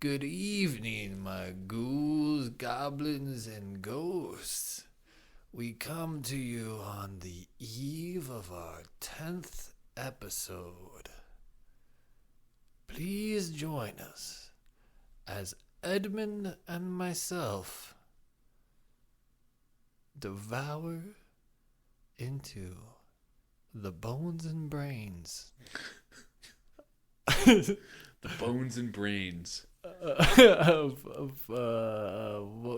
Good evening, my ghouls, goblins, and ghosts. We come to you on the eve of our 10th episode. Please join us as Edmund and myself devour into the bones and brains. The bones and brains. What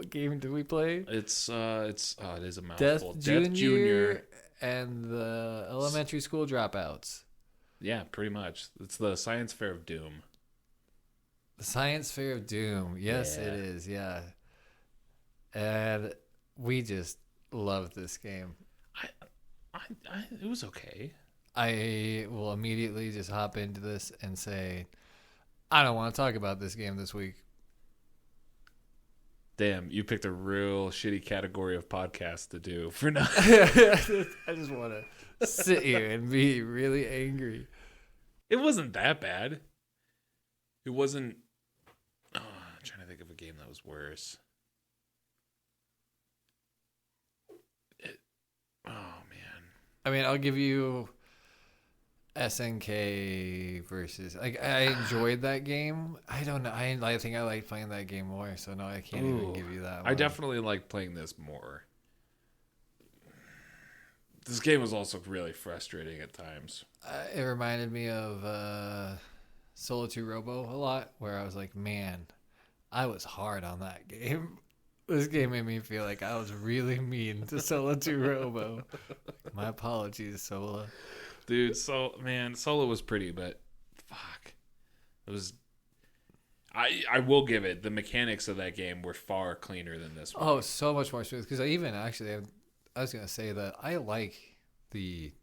game did we play? It is a mouthful. Death Junior and the elementary school dropouts. Yeah, pretty much. It's the science fair of doom. The Science Fair of Doom. Yes, Yeah. It is. Yeah. And we just love this game. It was okay. I will immediately just hop into this and say, I don't want to talk about this game this week. Damn, you picked a real shitty category of podcast to do for now. I just want to sit here and be really angry. It wasn't that bad. It wasn't. Oh, I'm trying to think of a game that was worse. Oh man. I mean, I'll give you SNK versus. Like, I enjoyed that game. I don't know. I think I like playing that game more. So no, I can't even give you that one. I definitely like playing this more. This game was also really frustrating at times. It reminded me of Solo 2 Robo a lot, where I was like, man, I was hard on that game. This game made me feel like I was really mean to Solo 2 Robo. My apologies, Solo. Dude, Solo was pretty, but fuck. It was. I will give it, the mechanics of that game were far cleaner than this one. Oh, so much more smooth. Because I was going to say that I like the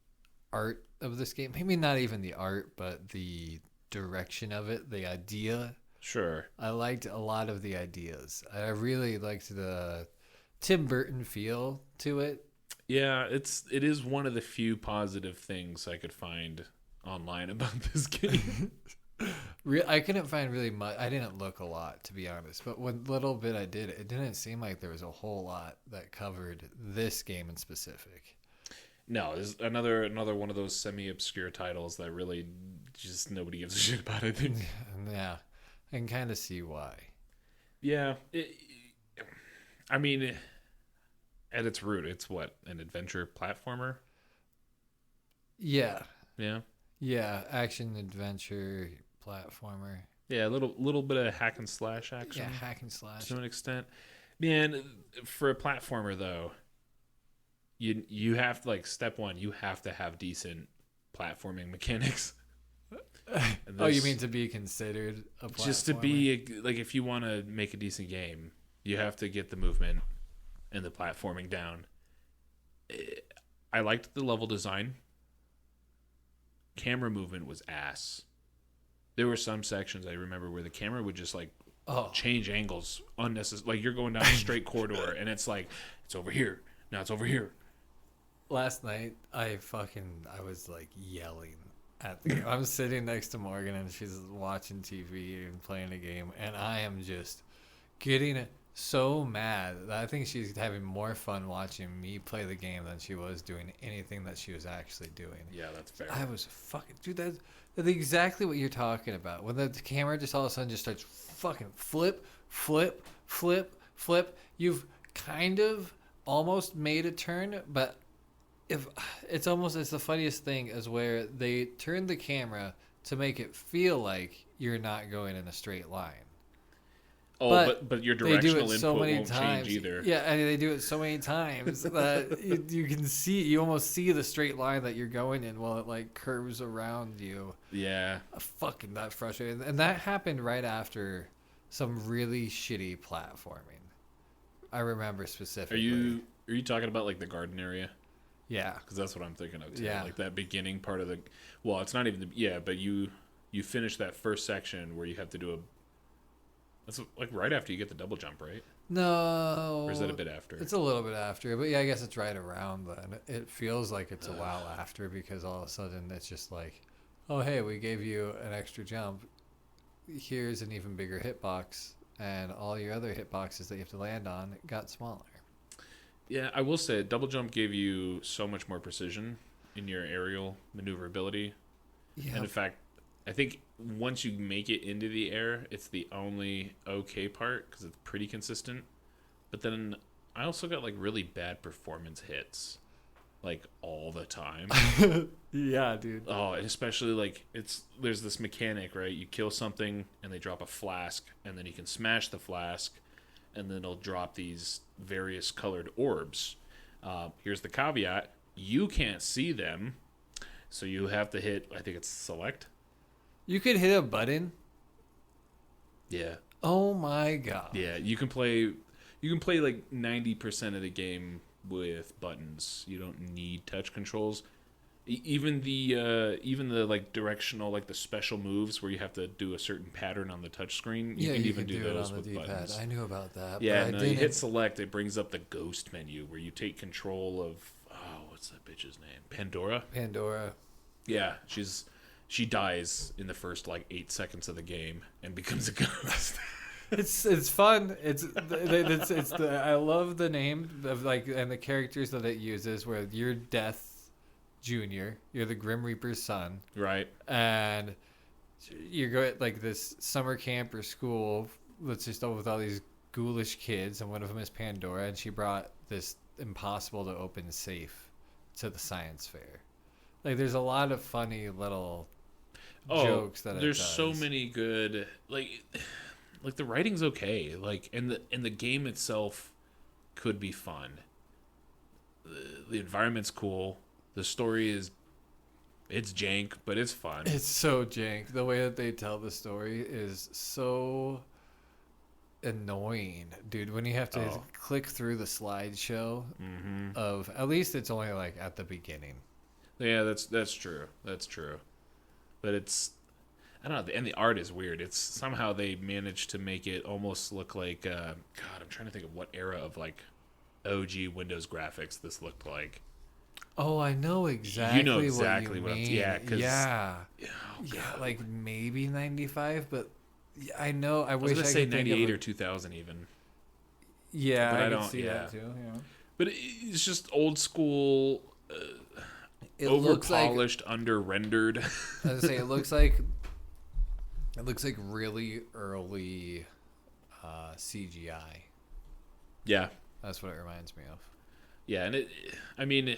art of this game. Maybe not even the art, but the direction of it, the idea. Sure. I liked a lot of the ideas. I really liked the Tim Burton feel to it. Yeah, it is one of the few positive things I could find online about this game. I couldn't find really much. I didn't look a lot, to be honest. But what little bit I did, it didn't seem like there was a whole lot that covered this game in specific. No, there's another one of those semi-obscure titles that really just nobody gives a shit about, I think. Yeah, I can kind of see why. Yeah. I mean, at its root, it's what? An adventure platformer? Yeah. Yeah. Yeah, action, adventure, platformer. Yeah, a little bit of hack and slash action. Yeah, hack and slash. To an extent. Man, for a platformer, though, you have to, like, step one, you have to have decent platforming mechanics. Oh, you mean to be considered a platformer? Just to be, like, if you want to make a decent game, you have to get the movement and the platforming down. I liked the level design. Camera movement was ass. There were some sections I remember where the camera would just, like, change angles unnecessary. Like, you're going down a straight corridor and it's like, it's over here. Now it's over here. Last night, I was like yelling at I'm sitting next to Morgan and she's watching TV and playing a game, and I am just getting so mad that I think she's having more fun watching me play the game than she was doing anything that she was actually doing. Yeah, that's fair. I was fucking... Dude, that's exactly what you're talking about. When the camera just all of a sudden just starts fucking flip. You've kind of almost made a turn, but it's the funniest thing is where they turn the camera to make it feel like you're not going in a straight line. Oh, but your directional so input won't change either. Yeah, and they do it so many times that you can see, you almost see the straight line that you're going in while it like curves around you. Yeah. Fucking that's frustrating. And that happened right after some really shitty platforming. I remember specifically. Are you talking about like the garden area? Yeah. Because that's what I'm thinking of too. Yeah. Like that beginning part of well, it's not even but you finish that first section where you have to do that's like right after you get the double jump, right? No. Or is that a bit after? It's a little bit after, but yeah, I guess it's right around then. It feels like it's a while after because all of a sudden it's just like, oh, hey, we gave you an extra jump. here's an even bigger hitbox, and all your other hitboxes that you have to land on got smaller. Yeah, I will say double jump gave you so much more precision in your aerial maneuverability. Yeah. And in fact, I think once you make it into the air, it's the only okay part because it's pretty consistent. But then I also got like really bad performance hits, like all the time. Yeah, dude. Oh, and especially like there's this mechanic, right? You kill something and they drop a flask, and then you can smash the flask, and then it'll drop these various colored orbs. Here's the caveat: you can't see them, so you have to hit. I think it's select. You could hit a button. Yeah. Oh my god. Yeah, you can play. You can play like 90% of the game with buttons. You don't need touch controls. Even the like directional, like the special moves where you have to do a certain pattern on the touch screen. You can even do those with buttons. I knew about that. Yeah, no, you hit select, it brings up the ghost menu where you take control of what's that bitch's name? Pandora. Yeah, she dies in the first like 8 seconds of the game and becomes a ghost. It's fun. It's I love the name of like and the characters that it uses. Where you're Death Junior, you're the Grim Reaper's son, right? And you go at like this summer camp or school that's just with all these ghoulish kids, and one of them is Pandora, and she brought this impossible to open safe to the science fair. Like, there's a lot of funny little jokes that there's it does. So many good like the writing's okay, like and the game itself could be fun. The environment's cool. The story it's jank, but it's fun. It's so jank. The way that they tell the story is so annoying, dude. When you have to click through the slideshow of, at least it's only like at the beginning. Yeah, that's true. That's true. But it's, I don't know, and the art is weird. It's somehow they managed to make it almost look like God, I'm trying to think of what era of like OG Windows graphics this looked like. Oh, I know exactly. You know exactly what you what mean. I'm. Yeah, like maybe 95, but I know. I wish I could say could 98 or 2000 even. Yeah, but I don't see that too. Yeah, but it's just old school. It over polished, under rendered. I was say it looks like really early CGI. Yeah, that's what it reminds me of. Yeah, and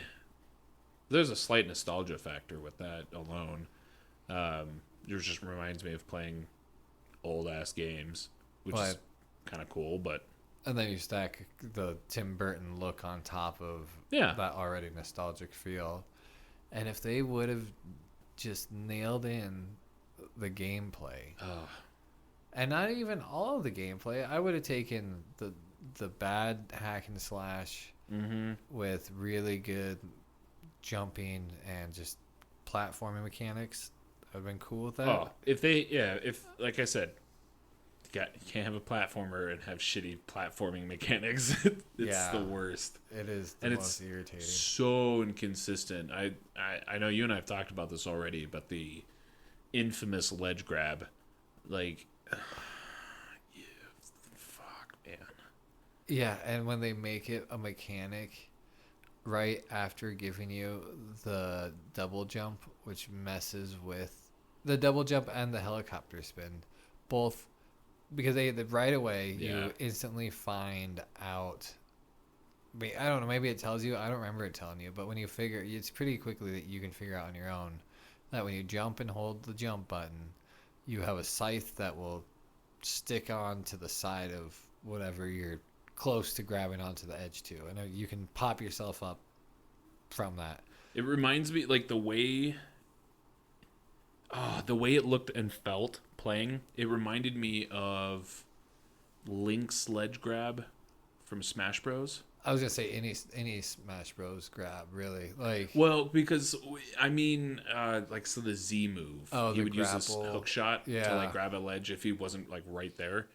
there's a slight nostalgia factor with that alone. It just reminds me of playing old ass games, which is kind of cool. But and then you stack the Tim Burton look on top of that already nostalgic feel. And if they would have just nailed in the gameplay, and not even all of the gameplay, I would have taken the bad hack and slash with really good jumping and just platforming mechanics. I've been cool with that. Oh, if like I said, you can't have a platformer and have shitty platforming mechanics. It's the worst. It is the most irritating. So inconsistent. I know you and I have talked about this already, but the infamous ledge grab, like, fuck, man. Yeah, and when they make it a mechanic right after giving you the double jump, which messes with the double jump and the helicopter spin, both. Because right away you instantly find out. I don't know. Maybe it tells you. I don't remember it telling you. But when you figure, it's pretty quickly that you can figure out on your own that when you jump and hold the jump button, you have a scythe that will stick on to the side of whatever you're close to grabbing onto the edge to, and you can pop yourself up from that. It reminds me like the way it looked and felt playing. It reminded me of Link's ledge grab from Smash Bros. I was gonna say any Smash Bros. Grab, really, like. Well, because I mean, like so the Z move. He would use his hook shot to like grab a ledge if he wasn't like right there,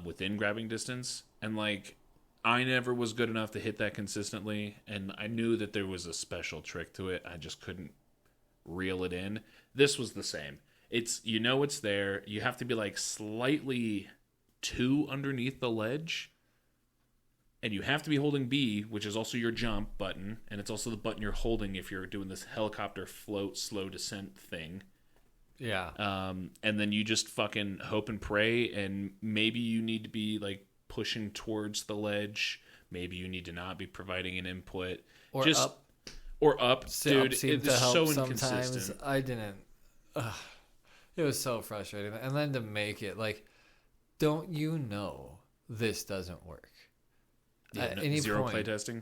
within grabbing distance. And like, I never was good enough to hit that consistently, and I knew that there was a special trick to it. I just couldn't reel it in. This was the same. It's it's there. You have to be like slightly two underneath the ledge, and you have to be holding B, which is also your jump button, and it's also the button you're holding if you're doing this helicopter float slow descent thing. Yeah. And then you just fucking hope and pray, and maybe you need to be like pushing towards the ledge. Maybe you need to not be providing an input. Or just up. Or up, dude. Seemed It's to help so sometimes. inconsistent. I didn't. It was so frustrating. And then to make it like, don't you know this doesn't work? At any Zero point. playtesting.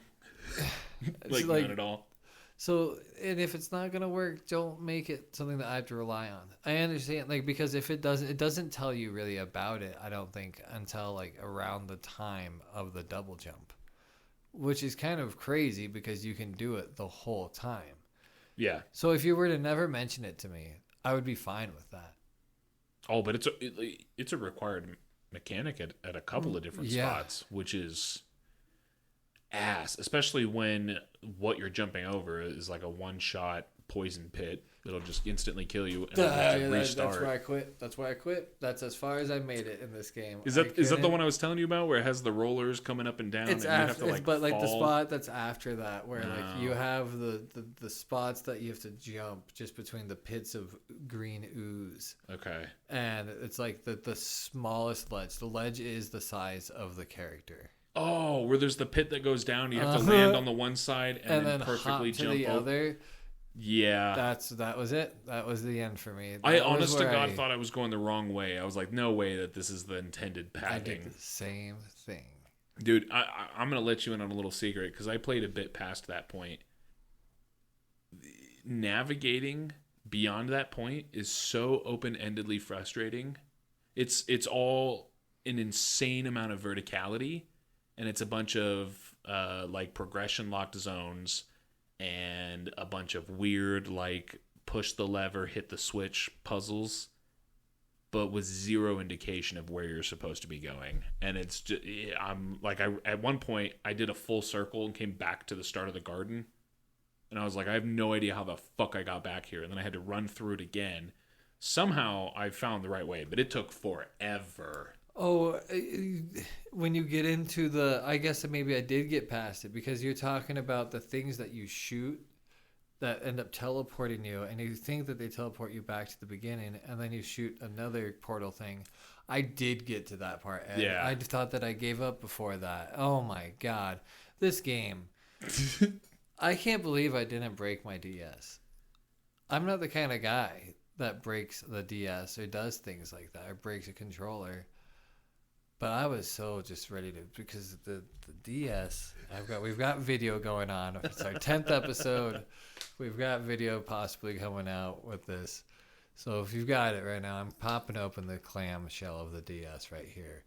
Like, None at all. So, and if it's not gonna work, don't make it something that I have to rely on. I understand, like, because if it doesn't tell you really about it. I don't think until like around the time of the double jump, which is kind of crazy because you can do it the whole time. Yeah. So if you were to never mention it to me, I would be fine with that. Oh, but it's a required mechanic at a couple of different spots, which is ass, especially when what you're jumping over is like a one-shot poison pit that'll just instantly kill you and then you have to restart. That's why I quit. That's as far as I made it in this game. Is that the one I was telling you about where it has the rollers coming up and down It's and you have to like but like fall? the spot that's after that where like you have the spots that you have to jump just between the pits of green ooze. Okay. And it's like the smallest ledge. The ledge is the size of the character. Oh, where there's the pit that goes down, you have to land on the one side and then perfectly hop to jump the over. other. Yeah. That was it. That was the end for me. I honest to God thought I was going the wrong way. I was like, no way that this is the intended I padding. did the same thing. Dude, I'm going to let you in on a little secret because I played a bit past that point. Navigating beyond that point is so open-endedly frustrating. It's all an insane amount of verticality, and it's a bunch of like progression locked zones and a bunch of weird like push the lever, hit the switch puzzles, but with zero indication of where you're supposed to be going. And it's just, I'm like, at one point I did a full circle and came back to the start of the garden, and I was like, I have no idea how the fuck I got back here, and then I had to run through it again. Somehow I found the right way, but it took forever. Oh, when you get into I guess maybe I did get past it because you're talking about the things that you shoot that end up teleporting you, and you think that they teleport you back to the beginning, and then you shoot another portal thing. I did get to that part. Ed. Yeah. I thought that I gave up before that. Oh my God. This game. I can't believe I didn't break my DS. I'm not the kind of guy that breaks the DS or does things like that or breaks a controller. But I was so just ready to, because the DS, we've got video going on. It's our 10th episode. We've got video possibly coming out with this. So if you've got it right now, I'm popping open the clamshell of the DS right here.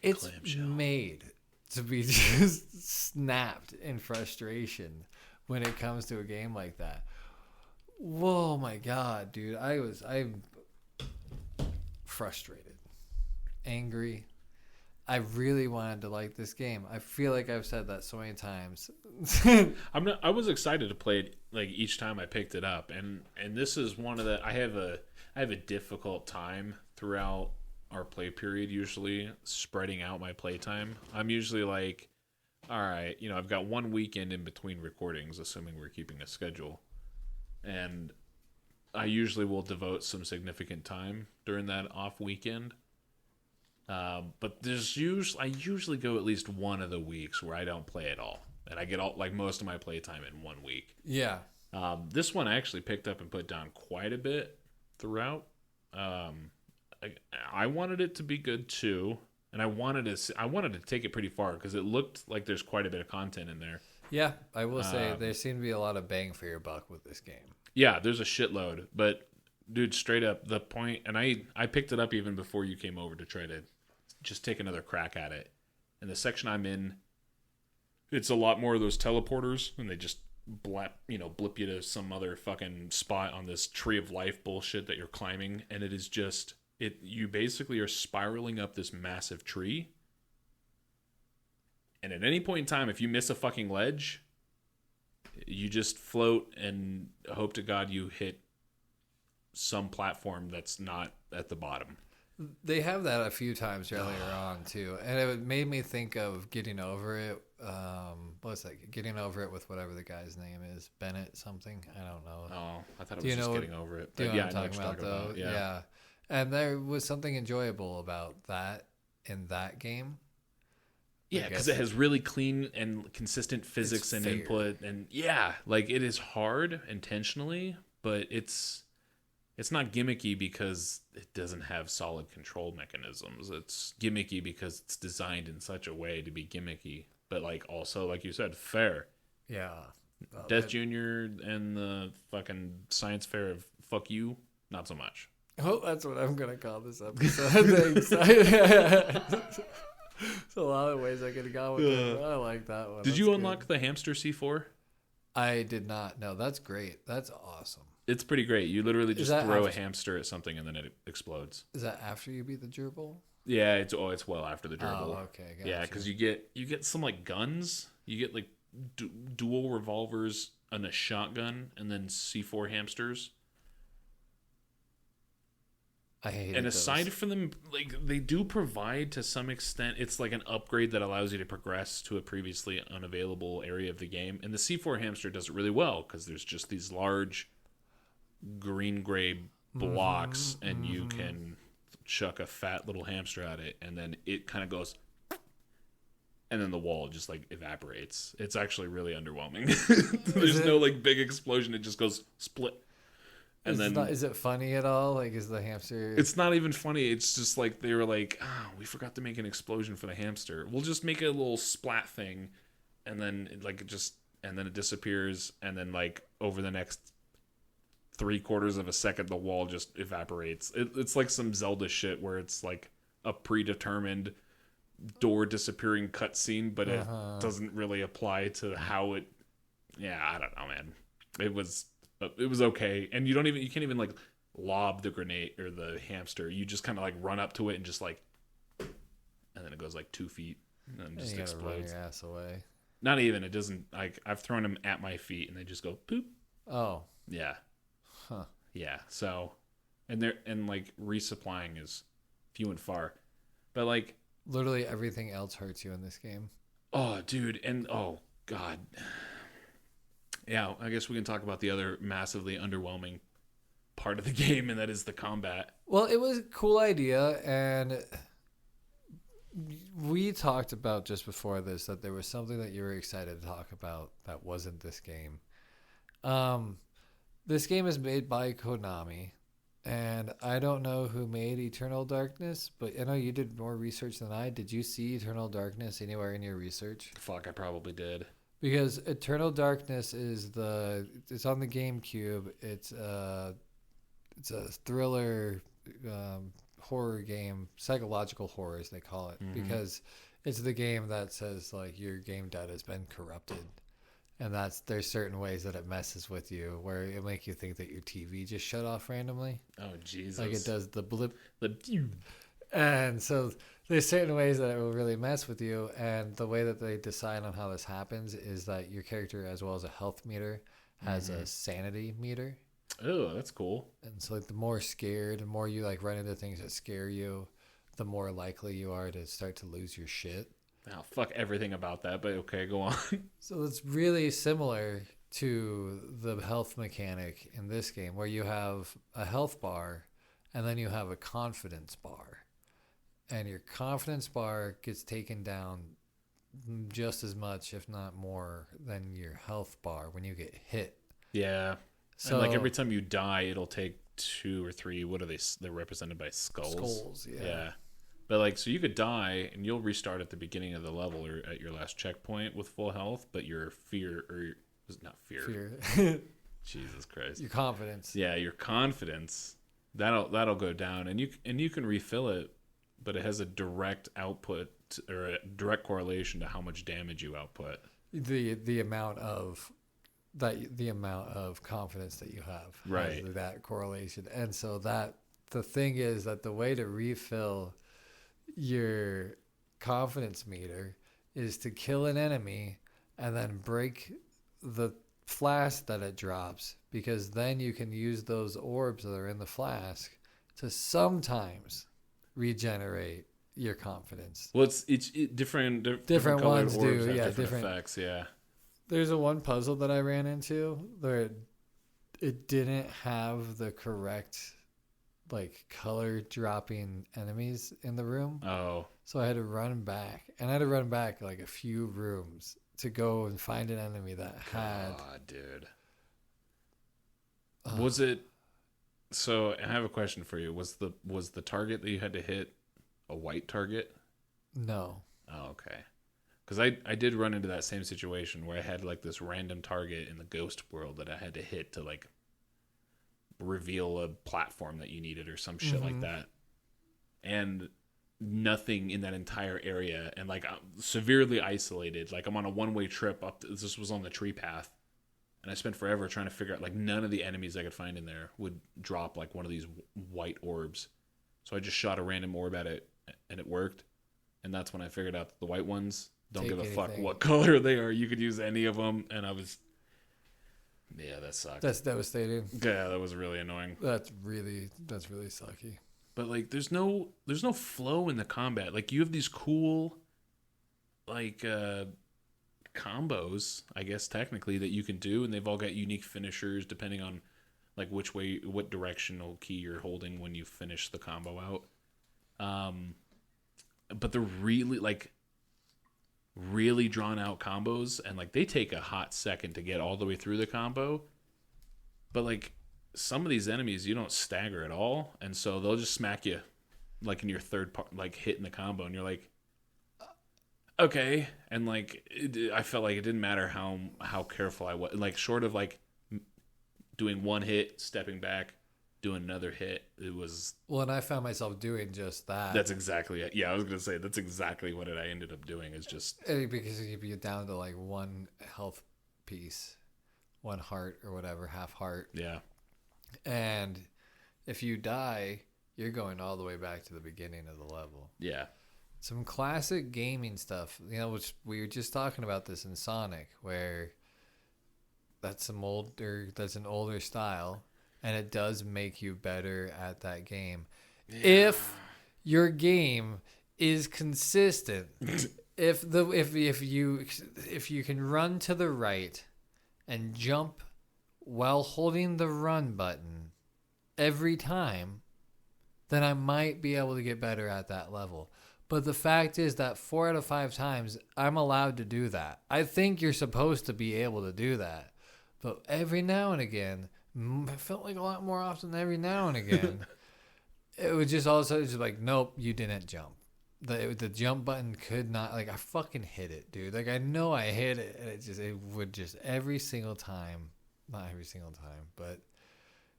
It's Clamshell. made to be just snapped in frustration when it comes to a game like that. Whoa, my God, dude. I'm frustrated, angry. I really wanted to like this game. I feel like I've said that so many times. I was excited to play it like each time I picked it up, and this is one of the I have a difficult time throughout our play period, usually spreading out my playtime. I'm usually like, all right, I've got one weekend in between recordings, assuming we're keeping a schedule, and I usually will devote some significant time during that off weekend. But I usually go at least one of the weeks where I don't play at all, and I get most of my playtime in 1 week. Yeah. This one I actually picked up and put down quite a bit throughout. I wanted it to be good too, and I wanted to take it pretty far because it looked like there's quite a bit of content in there. Yeah, I will say there seemed to be a lot of bang for your buck with this game. Yeah, there's a shitload, but dude, straight up the point, and I picked it up even before you came over to try to just take another crack at it. And the section I'm in, it's a lot more of those teleporters, and they just blip you to some other fucking spot on this tree of life bullshit that you're climbing, and it is just you basically are spiraling up this massive tree. And at any point in time, if you miss a fucking ledge, you just float and hope to God you hit some platform that's not at the bottom. They have that a few times earlier on too, and it made me think of Getting Over It. What's that? Getting Over It with whatever the guy's name is, Bennett something. I don't know. Oh, I thought it was just Getting Over It. Do you But know yeah, what I I'm know what talking you're about, talking though? about. Yeah. Yeah, and there was something enjoyable about that in that game. Yeah, because it has really clean and consistent physics and fair. input, and yeah, like it is hard intentionally, but it's not gimmicky because it doesn't have solid control mechanisms. It's gimmicky because it's designed in such a way to be gimmicky, but like also, like you said, fair. Yeah. Death Junior and the fucking science fair of fuck you, not so much. Oh, that's what I'm gonna call this episode. Thanks. There's a lot of ways I could have gone with it. But I like that one. Did That's you good. unlock the hamster C4? I did not. No, that's great. That's awesome. It's pretty great. You literally just that throw a after- hamster at something and then it explodes. Is that after you beat the gerbil? Yeah, it's well after the gerbil. Oh, okay. Gotcha. Yeah, because you get some like guns. You get like dual revolvers and a shotgun, and then C4 hamsters. I hate it. And aside from them, like they do provide to some extent, it's like an upgrade that allows you to progress to a previously unavailable area of the game. And the C4 hamster does it really well because there's just these large green gray blocks, and you can chuck a fat little hamster at it, and then it kind of goes, and then the wall just like evaporates. It's actually really underwhelming. There's no like big explosion. It just goes split. And is it funny at all? Like, is the hamster? It's not even funny. It's just like they were like, oh, we forgot to make an explosion for the hamster. We'll just make a little splat thing, and then it disappears, and then like over the next 3/4 of a second, the wall just evaporates. It's like some Zelda shit where it's like a predetermined door disappearing cutscene, but it doesn't really apply to how it. Yeah, I don't know, man. It was okay, and you can't even like lob the grenade or the hamster. You just kind of like run up to it and just like, and then it goes like 2 feet and then just explodes. Run your ass away. Not even. It doesn't. Like I've thrown them at my feet and they just go poop. Oh. Yeah. Huh. Yeah. So, and like resupplying is few and far, but like literally everything else hurts you in this game. Oh, dude, and oh god. Yeah, I guess we can talk about the other massively underwhelming part of the game, and that is the combat. Well, it was a cool idea, and we talked about just before this that there was something that you were excited to talk about that wasn't this game. This game is made by Konami, and I don't know who made Eternal Darkness, but I know you did more research than I. Did you see Eternal Darkness anywhere in your research? Fuck, I probably did. Because Eternal Darkness it's on the GameCube. It's a thriller horror game, psychological horror as they call it, because it's the game that says like your game data has been corrupted, and there's certain ways that it messes with you where it make you think that your TV just shut off randomly. Oh Jesus! Like it does the blip. The And so there's certain ways that it will really mess with you, and the way that they decide on how this happens is that your character, as well as a health meter, has a sanity meter. Oh, that's cool. And so like the more scared, the more you like run into things that scare you, the more likely you are to start to lose your shit. Oh, fuck everything about that, but okay, go on. So it's really similar to the health mechanic in this game, where you have a health bar and then you have a confidence bar. And your confidence bar gets taken down just as much, if not more, than your health bar when you get hit. Yeah. So and like every time you die, it'll take 2 or 3. What are they? They're represented by skulls. Skulls, yeah. Yeah. But like, so you could die and you'll restart at the beginning of the level or at your last checkpoint with full health, but your not fear. Jesus Christ. Your confidence. Yeah, your confidence that'll go down, and you can refill it, but it has a direct output or a direct correlation to how much damage you output. The amount of confidence that you have, right? Has that correlation. And so that the thing is that the way to refill your confidence meter is to kill an enemy and then break the flask that it drops, because then you can use those orbs that are in the flask to sometimes regenerate your confidence. Well, it's different colored ones orbs do, have yeah, different effects. Yeah. There's a one puzzle that I ran into where it didn't have the correct like color dropping enemies in the room. Oh. So I had to run back, and I had to run back like a few rooms to go and find an enemy that had. God, dude. Was it? So I have a question for you. Was the target that you had to hit a white target? No. Oh, okay. Because I did run into that same situation where I had like this random target in the ghost world that I had to hit to like reveal a platform that you needed or some shit like that. And nothing in that entire area, and like I'm severely isolated. Like I'm on a one-way trip up. This was on the tree path, and I spent forever trying to figure out like none of the enemies I could find in there would drop like one of these white orbs. So I just shot a random orb at it, and it worked. And that's when I figured out that the white ones don't give a fuck what color they are. You could use any of them, and I was. Yeah, that sucked. That's devastating. Yeah, that was really annoying. That's really sucky. But like there's no flow in the combat. Like you have these cool like combos, I guess technically, that you can do, and they've all got unique finishers depending on like what directional key you're holding when you finish the combo out. But they're really drawn out combos, and like they take a hot second to get all the way through the combo. But like some of these enemies you don't stagger at all, and so they'll just smack you like in your third part, like hitting the combo, and you're like, okay. And like I felt like it didn't matter how careful I was, like short of like doing one hit, stepping back, doing another hit, it was. Well, and I found myself doing just that. That's exactly it. Yeah, I was gonna say that's exactly what I ended up doing, is just because you'd be down to like one health piece, one heart or whatever, half heart. Yeah. And if you die, you're going all the way back to the beginning of the level. Yeah. Some classic gaming stuff, which we were just talking about this in Sonic, where that's an older style, and it does make you better at that game. Yeah. If your game is consistent, if you can run to the right and jump while holding the run button every time, then I might be able to get better at that level. But the fact is that 4 out of 5 times I'm allowed to do that. I think you're supposed to be able to do that. But every now and again, I felt like a lot more often every now and again, it would just all of a sudden just like, nope, you didn't jump. The jump button could not, like I fucking hit it, dude. Like I know I hit it, and it would just every single time. Not every single time, but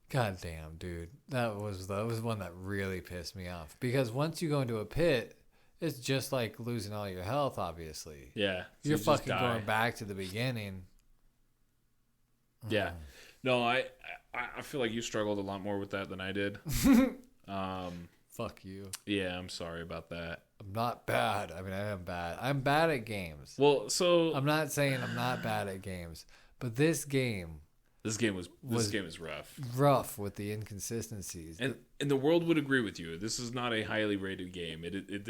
goddamn, dude, that was one that really pissed me off. Because once you go into a pit, it's just like losing all your health. Obviously, yeah, so you're fucking going back to the beginning. Yeah, no, I feel like you struggled a lot more with that than I did. Fuck you. Yeah, I'm sorry about that. I'm not bad. I mean, I am bad. I'm bad at games. Well, so I'm not saying I'm not bad at games, but this game is rough. Rough with the inconsistencies. And the world would agree with you. This is not a highly rated game. It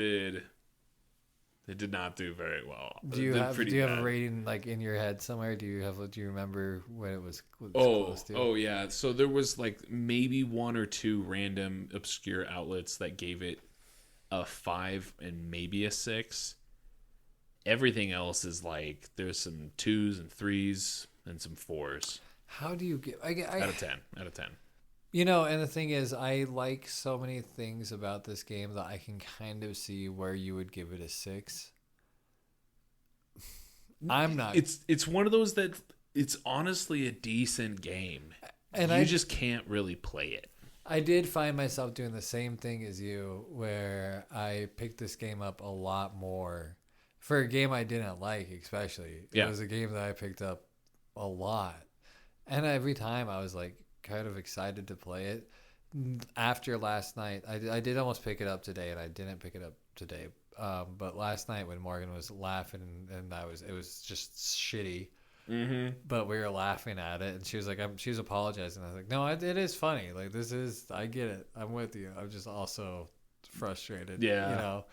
did not do very well. Do you have a rating like in your head somewhere? Do you remember when it was close to? Oh yeah. So there was like maybe 1 or 2 random obscure outlets that gave it a 5 and maybe a 6. Everything else is like there's some 2s and 3s and some 4s. How do you get out of 10? Out of 10. And the thing is, I like so many things about this game that I can kind of see where you would give it a 6. I'm not. It's one of those that it's honestly a decent game, and you just can't really play it. I did find myself doing the same thing as you, where I picked this game up a lot more for a game I didn't like, especially. It was a game that I picked up a lot. And every time I was like kind of excited to play it. After last night, I did almost pick it up today, and I didn't pick it up today. But last night when Morgan was laughing and it was just shitty, But we were laughing at it, and she was like, she was apologizing. I was like, no, it is funny. Like, I get it. I'm with you. I'm just also frustrated. Yeah. You know,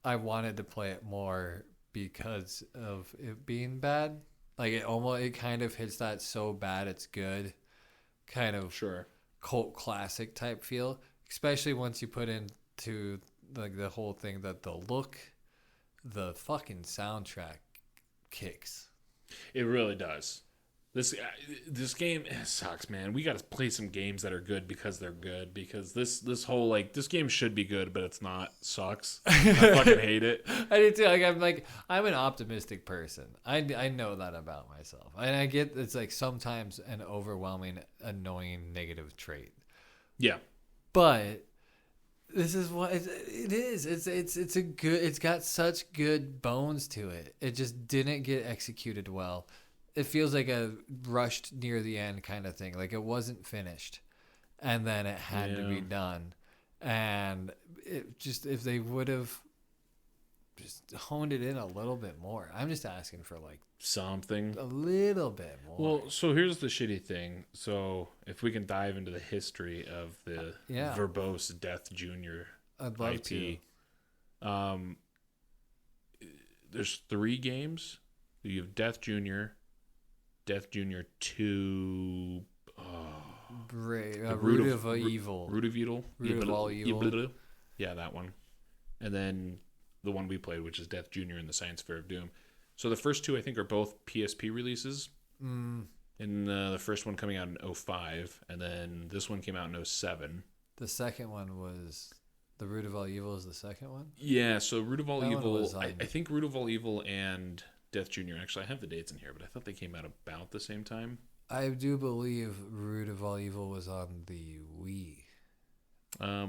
I wanted to play it more because of it being bad. Like, it kind of hits that so bad it's good kind of Sure. cult classic type feel, especially once you put into like the whole thing that the fucking soundtrack kicks. It really does. This game sucks, man. We got to play some games that are good because they're good. Because this whole this game should be good, but it's not. Sucks. I fucking hate it. I do too. I'm an optimistic person. I know that about myself, and I get it's like sometimes an overwhelming, annoying negative trait. Yeah. But this is what it is. It's a good. It's got such good bones to it. It just didn't get executed well. It feels like a rushed near the end kind of thing. Like it wasn't finished, and then it had to be done. And it just if they would have just honed it in a little bit more. I'm just asking for like something a little bit more. Well, so here's the shitty thing. So if we can dive into the history of the verbose Death Jr. I'd love IP. There's 3 games. You have Death Jr., Death Jr. 2, Root of Evil. Root of Evil. Root of all evil. Yeah, that one. And then the one we played, which is Death Jr. and the Science Fair of Doom. So the first 2, I think, are both PSP releases. And the first one coming out in 2005, and then this one came out in 2007. The second one was the Root of All Evil is the second one? Yeah, so Root of All Evil, I think Root of All Evil and Death Jr. Actually, I have the dates in here, but I thought they came out about the same time. I do believe Root of All Evil was on the Wii.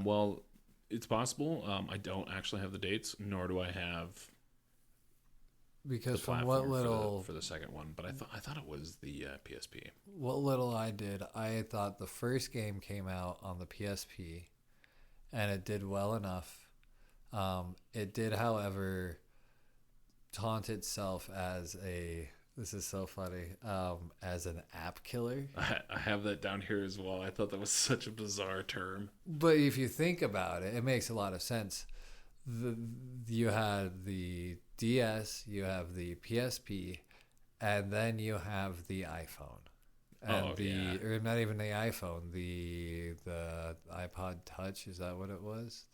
Well, it's possible. I don't actually have the dates, nor do I have because the from what little for the second one. But I thought it was the PSP. What little I did, I thought the first game came out on the PSP, and it did well enough. It did, however, taunt itself as this is so funny, as an app killer. I have that down here as well. I thought that was such a bizarre term. But if you think about it, it makes a lot of sense. You had the DS, you have the PSP, and then you have the iPhone. And or not even the iPhone, the iPod Touch, is that what it was?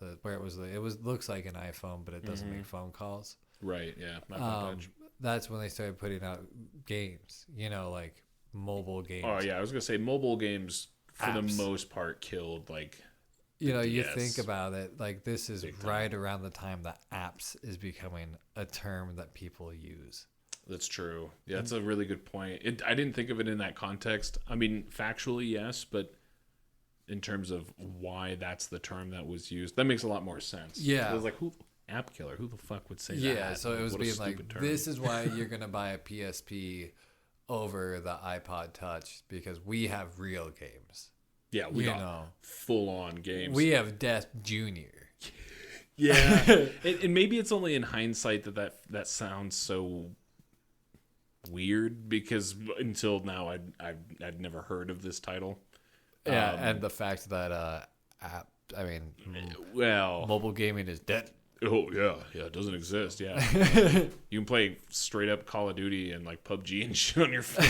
Looks like an iPhone, but it doesn't make phone calls. Right, yeah. iPod Touch. That's when they started putting out games, like mobile games. Oh yeah, I was gonna say mobile games for apps. The most part killed you think about it, like this is right around the time that apps is becoming a term that people use. That's true. Yeah, that's a really good point. I didn't think of it in that context. I mean, factually, yes, but in terms of why that's the term that was used, that makes a lot more sense. Yeah. It was like, app killer? Who the fuck would say that? Yeah, so it was what being like, term. This is why you're going to buy a PSP over the iPod Touch, because we have real games. Yeah, we got full-on games. We have Death Jr. Yeah. and maybe it's only in hindsight that sounds so weird, because until now I'd never heard of this title. Yeah, and the fact that mobile gaming is dead. Oh yeah, it doesn't exist. Yeah, you can play straight up Call of Duty and like PUBG and shit on your phone.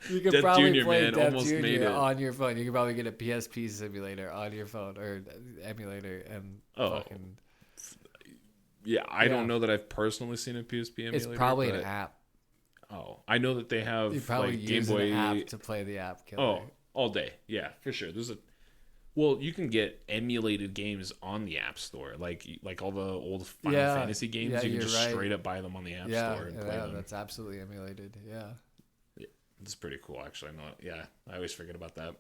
You could probably play Death Jr. on your phone. You could probably get a PSP simulator on your phone or emulator and fucking. Yeah, I don't know that I've personally seen a PSP emulator. It's probably an app. Oh, I know that they have. You probably use Game Boy an app to play the app killer. Oh, all day. Yeah, for sure. Well, you can get emulated games on the App Store, like all the old Final Fantasy games. You can just straight up buy them on the App Store and play them. Yeah, that's absolutely emulated. Yeah, it's pretty cool, actually. I always forget about that.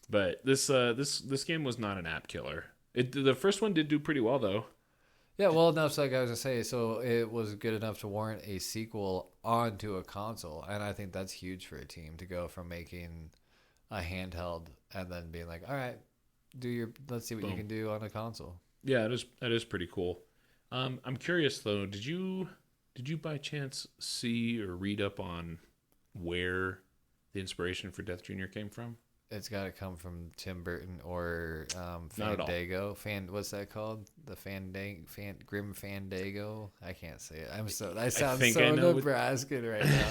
But this game was not an app killer. The first one did do pretty well though. Yeah, well, no, so like I was gonna say, so it was good enough to warrant a sequel onto a console, and I think that's huge for a team to go from making a handheld and then being like, all right, let's see what you can do on a console. Yeah, that is pretty cool. I'm curious though, did you Did you by chance see or read up on where the inspiration for Death Junior came from? It's got to come from Tim Burton or Not at all. Fandango. What's that called? The Grim Fandango. I can't say it. I sound think so I know Nebraskan right now.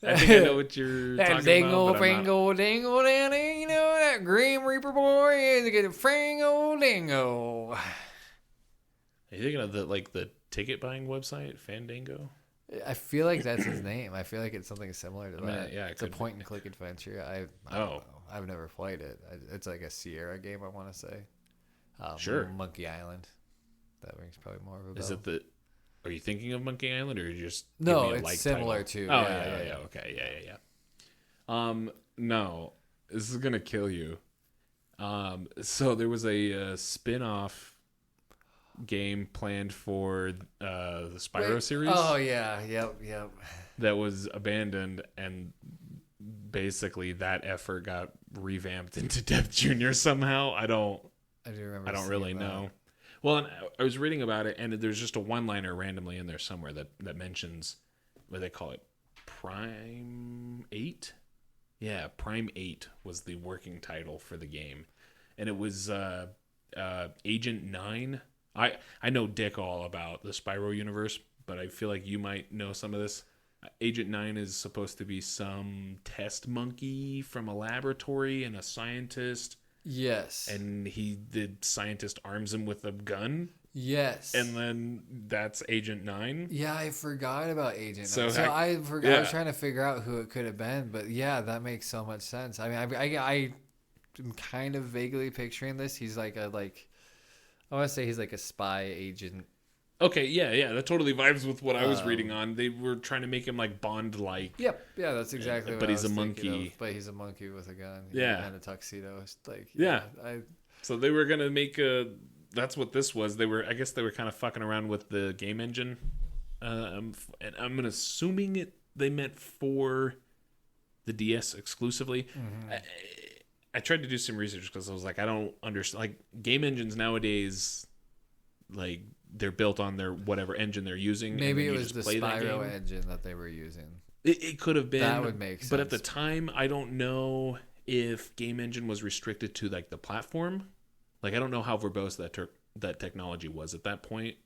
I think I know what you're talking Dango, about. But I'm not- Fango, Dango, Danny. You know that Grim Reaper boy is get a Fango, Dango. Are you thinking of the ticket buying website, Fandango? I feel like that's his name. I feel like it's something similar to that. Yeah, it's a point and click adventure. I don't know. I've never played it. It's like a Sierra game, I want to say. Sure. Monkey Island. That rings probably more of a bell. Is it are you thinking of Monkey Island, or are you just No, give me a it's like similar title? to. Oh, Yeah. okay. Yeah. No, this is gonna kill you. So there was a spin-off game planned for the Spyro series. Oh, yeah. Yep. That was abandoned, and basically that effort got revamped into Death Junior somehow. I do remember. I don't really know. Well, and I was reading about it, and there's just a one-liner randomly in there somewhere that mentions what they call it, Prime 8. Yeah, Prime 8 was the working title for the game, and it was Agent 9. I know dick all about the Spyro universe, but I feel like you might know some of this. Agent 9 is supposed to be some test monkey from a laboratory and a scientist. Yes. And the scientist arms him with a gun. Yes. And then that's Agent 9. Yeah, I forgot about Agent 9. So I forgot. I was trying to figure out who it could have been, but yeah, that makes so much sense. I mean, I'm kind of vaguely picturing this. He's I want to say he's like a spy agent. Okay, yeah, that totally vibes with what I was reading on. They were trying to make him like Bond-like. Yep, yeah, that's exactly. But what he's I was a thinking monkey. of. But he's a monkey with a gun. Yeah, and a tuxedo. Yeah. So they were gonna make a. That's what this was. I guess they were kind of fucking around with the game engine, and I'm assuming they meant for the DS exclusively. Mm-hmm. I tried to do some research because I was like, I don't understand. Like game engines nowadays, like they're built on their whatever engine they're using. Maybe it was the Spyro engine that they were using. It could have been. That would make sense. But at the time, I don't know if game engine was restricted to like the platform. Like I don't know how verbose that technology was at that point.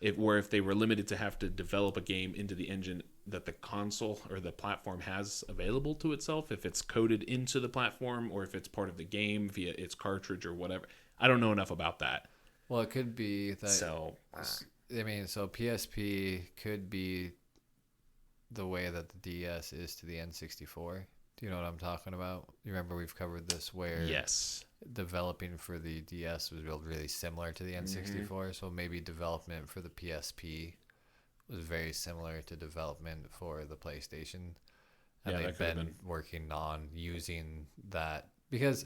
If they were limited to have to develop a game into the engine that the console or the platform has available to itself, if it's coded into the platform or if it's part of the game via its cartridge or whatever. I don't know enough about that. Well, it could be that. So, so PSP could be the way that the DS is to the N64. Do you know what I'm talking about? You remember we've covered this where yes, developing for the DS was really similar to the N64. Mm-hmm. So maybe development for the PSP was very similar to development for the PlayStation. And they've been working on using that because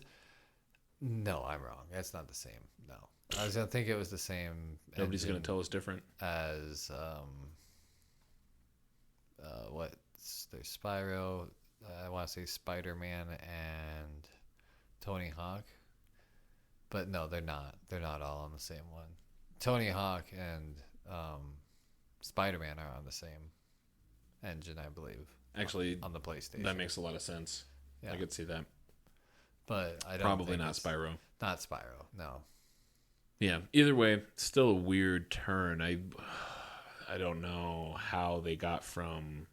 no, I'm wrong. That's not the same. No. I was going to think it was the same. Nobody's going to tell us different. As there's Spyro, I want to say Spider-Man and Tony Hawk. But no, they're not. They're not all on the same one. Tony Hawk and Spider-Man are on the same engine, I believe. Actually, on the PlayStation. That makes a lot of sense. Yeah. I could see that. But I don't Probably not Spyro. Not Spyro, no. Yeah. Either way, still a weird turn. I don't know how they got from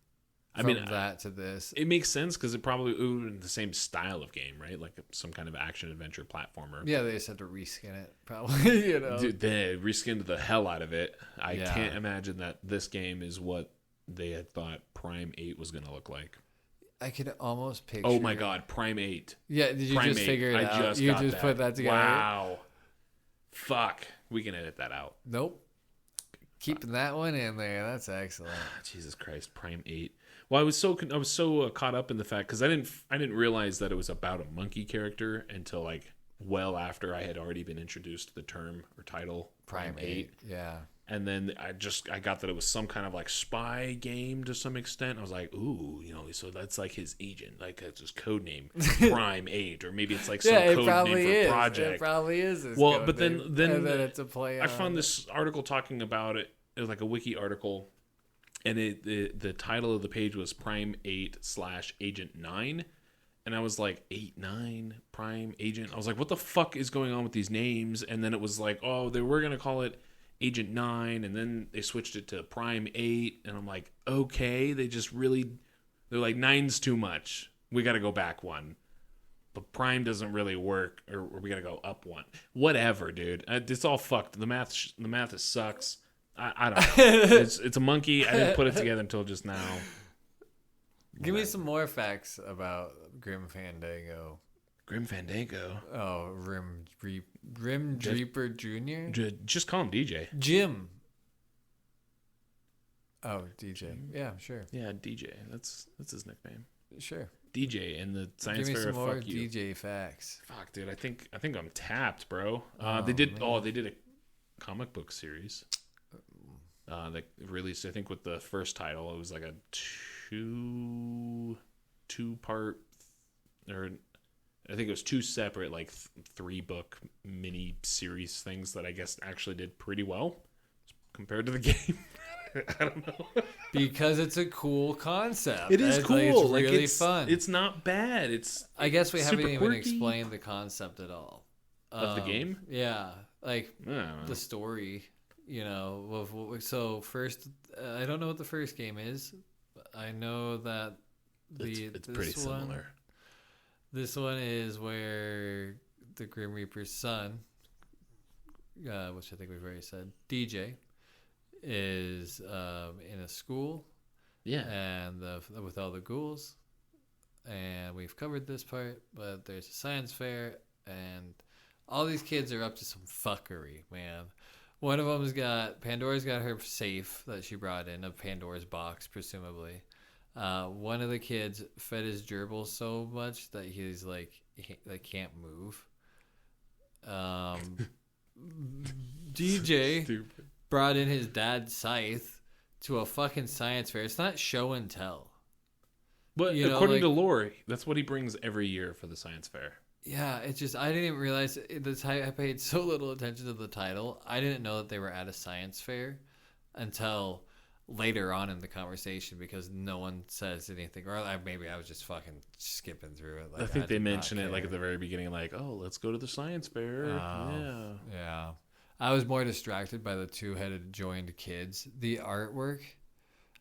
that to this. It makes sense because it probably would have been the same style of game, right? Like some kind of action adventure platformer. Yeah, they just had to reskin it, probably. Dude, they reskinned the hell out of it. I can't imagine that this game is what they had thought Prime 8 was going to look like. I could almost picture. Oh my God, Prime 8. Yeah, did you just figure it out? You just put that together. Wow. Fuck. We can edit that out. Nope. Keeping that one in there. That's excellent. Jesus Christ, Prime 8. Well, I was so caught up in the fact because I didn't realize that it was about a monkey character until like well after I had already been introduced to the term or title Prime 8. Yeah. And then I got that it was some kind of like spy game to some extent. I was like, ooh, so that's like his agent, like that's his code name, Prime 8, or maybe it's like some code name for project. It probably is. Well, but then it's a play. I found this article talking about it. It was like a wiki article and the title of the page was Prime 8/Agent 9. And I was like, 8, 9, Prime, Agent. I was like, what the fuck is going on with these names? And then it was like, oh, they were going to call it Agent 9. And then they switched it to Prime 8. And I'm like, okay. They're like, 9's too much. We got to go back one. But Prime doesn't really work. Or we got to go up one. Whatever, dude. It's all fucked. The math sucks. I don't know. It's a monkey. I didn't put it together until just now. Give me some more facts about Grim Fandango. Grim Fandango? Oh, Grim Reaper Jr.? Just call him DJ. Jim. Oh, DJ. Yeah, sure. Yeah, DJ. That's his nickname. Sure. DJ in the science fair. fair. Give me some more Fuck you. DJ facts. Fuck, dude. I think I'm tapped, bro. They did a comic book series that released, I think, with the first title. It was like a two-part, or I think it was two separate, like 3-book mini series things that I guess actually did pretty well compared to the game. I don't know. Because it's a cool concept. It is cool. It's really fun. It's not bad. I guess we haven't super even quirky. explained the concept at all. Of the game? Yeah. Like I don't know. the story, So first, I don't know what the first game is. I know that it's pretty similar. This one is where the Grim Reaper's son, which I think we've already said, DJ, is in a school. Yeah. And with all the ghouls. And we've covered this part, but there's a science fair, and all these kids are up to some fuckery, man. One of them's Pandora's got her safe that she brought in, a Pandora's box, presumably. One of the kids fed his gerbil so much that he's like, he can't move. DJ Stupid. brought in his dad's scythe to a fucking science fair. It's not show and tell. But according to lore, that's what he brings every year for the science fair. Yeah, it's just, I didn't even realize I paid so little attention to the title. I didn't know that they were at a science fair until later on in the conversation, because no one says anything. Or maybe I was just fucking skipping through it. I think they mention it like at the very beginning, like, oh, let's go to the science fair. Yeah. I was more distracted by the 2-headed joined kids. The artwork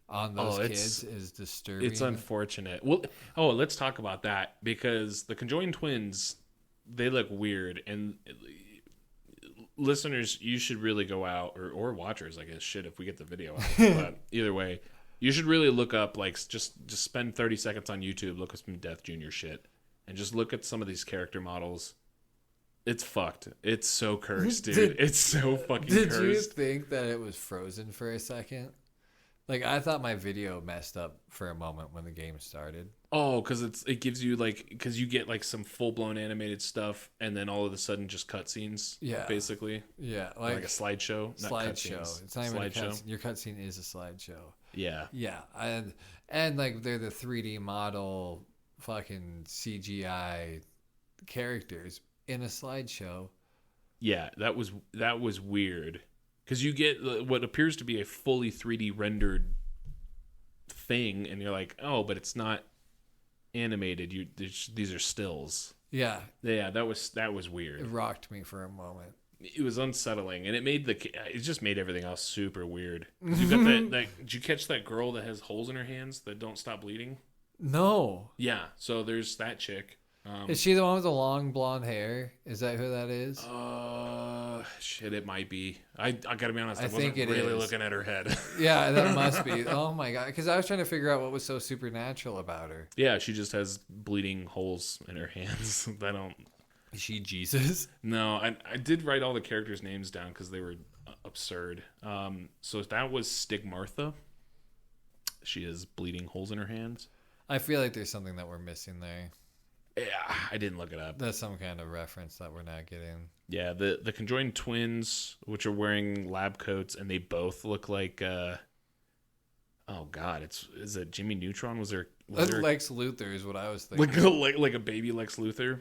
on those kids is disturbing. It's unfortunate. Well, let's talk about that, because the conjoined twins, they look weird, and listeners, you should really go out, or watchers, I guess, if we get the video out. But either way, you should really look up, like, just spend 30 seconds on YouTube, look up some Death Jr. shit, and just look at some of these character models. It's fucked. It's so cursed, dude. It's so fucking cursed. Did you think that it was frozen for a second? Like, I thought my video messed up for a moment when the game started. Oh, because it gives you, like, because you get, like, some full-blown animated stuff, and then all of a sudden just cutscenes, basically. Yeah. Like a slideshow. Slideshow. It's not even a cutscene. Your cutscene is a slideshow. Yeah. Yeah. And like, they're the 3D model fucking CGI characters in a slideshow. Yeah, that was weird. Because you get what appears to be a fully 3D rendered thing, and you're like, oh, but it's not animated. These are stills. Yeah. Yeah, that was weird. It rocked me for a moment. It was unsettling, and it just made everything else super weird. You got that. Did you catch that girl that has holes in her hands that don't stop bleeding? No. Yeah. So there's that chick. Is she the one with the long blonde hair? Is that who that is? Shit, it might be. I gotta be honest, I think wasn't really looking at her head. Yeah, that must be. Oh my god, because I was trying to figure out what was so supernatural about her. Yeah, she just has bleeding holes in her hands. Is she Jesus? No, I did write all the characters' names down because they were absurd. So that was Stigmartha. She has bleeding holes in her hands. I feel like there's something that we're missing there. Yeah, I didn't look it up. That's some kind of reference that we're not getting. Yeah, the conjoined twins, which are wearing lab coats, and they both look like oh god, is it Jimmy Neutron? Was there Lex Luthor is what I was thinking. like a baby Lex Luthor?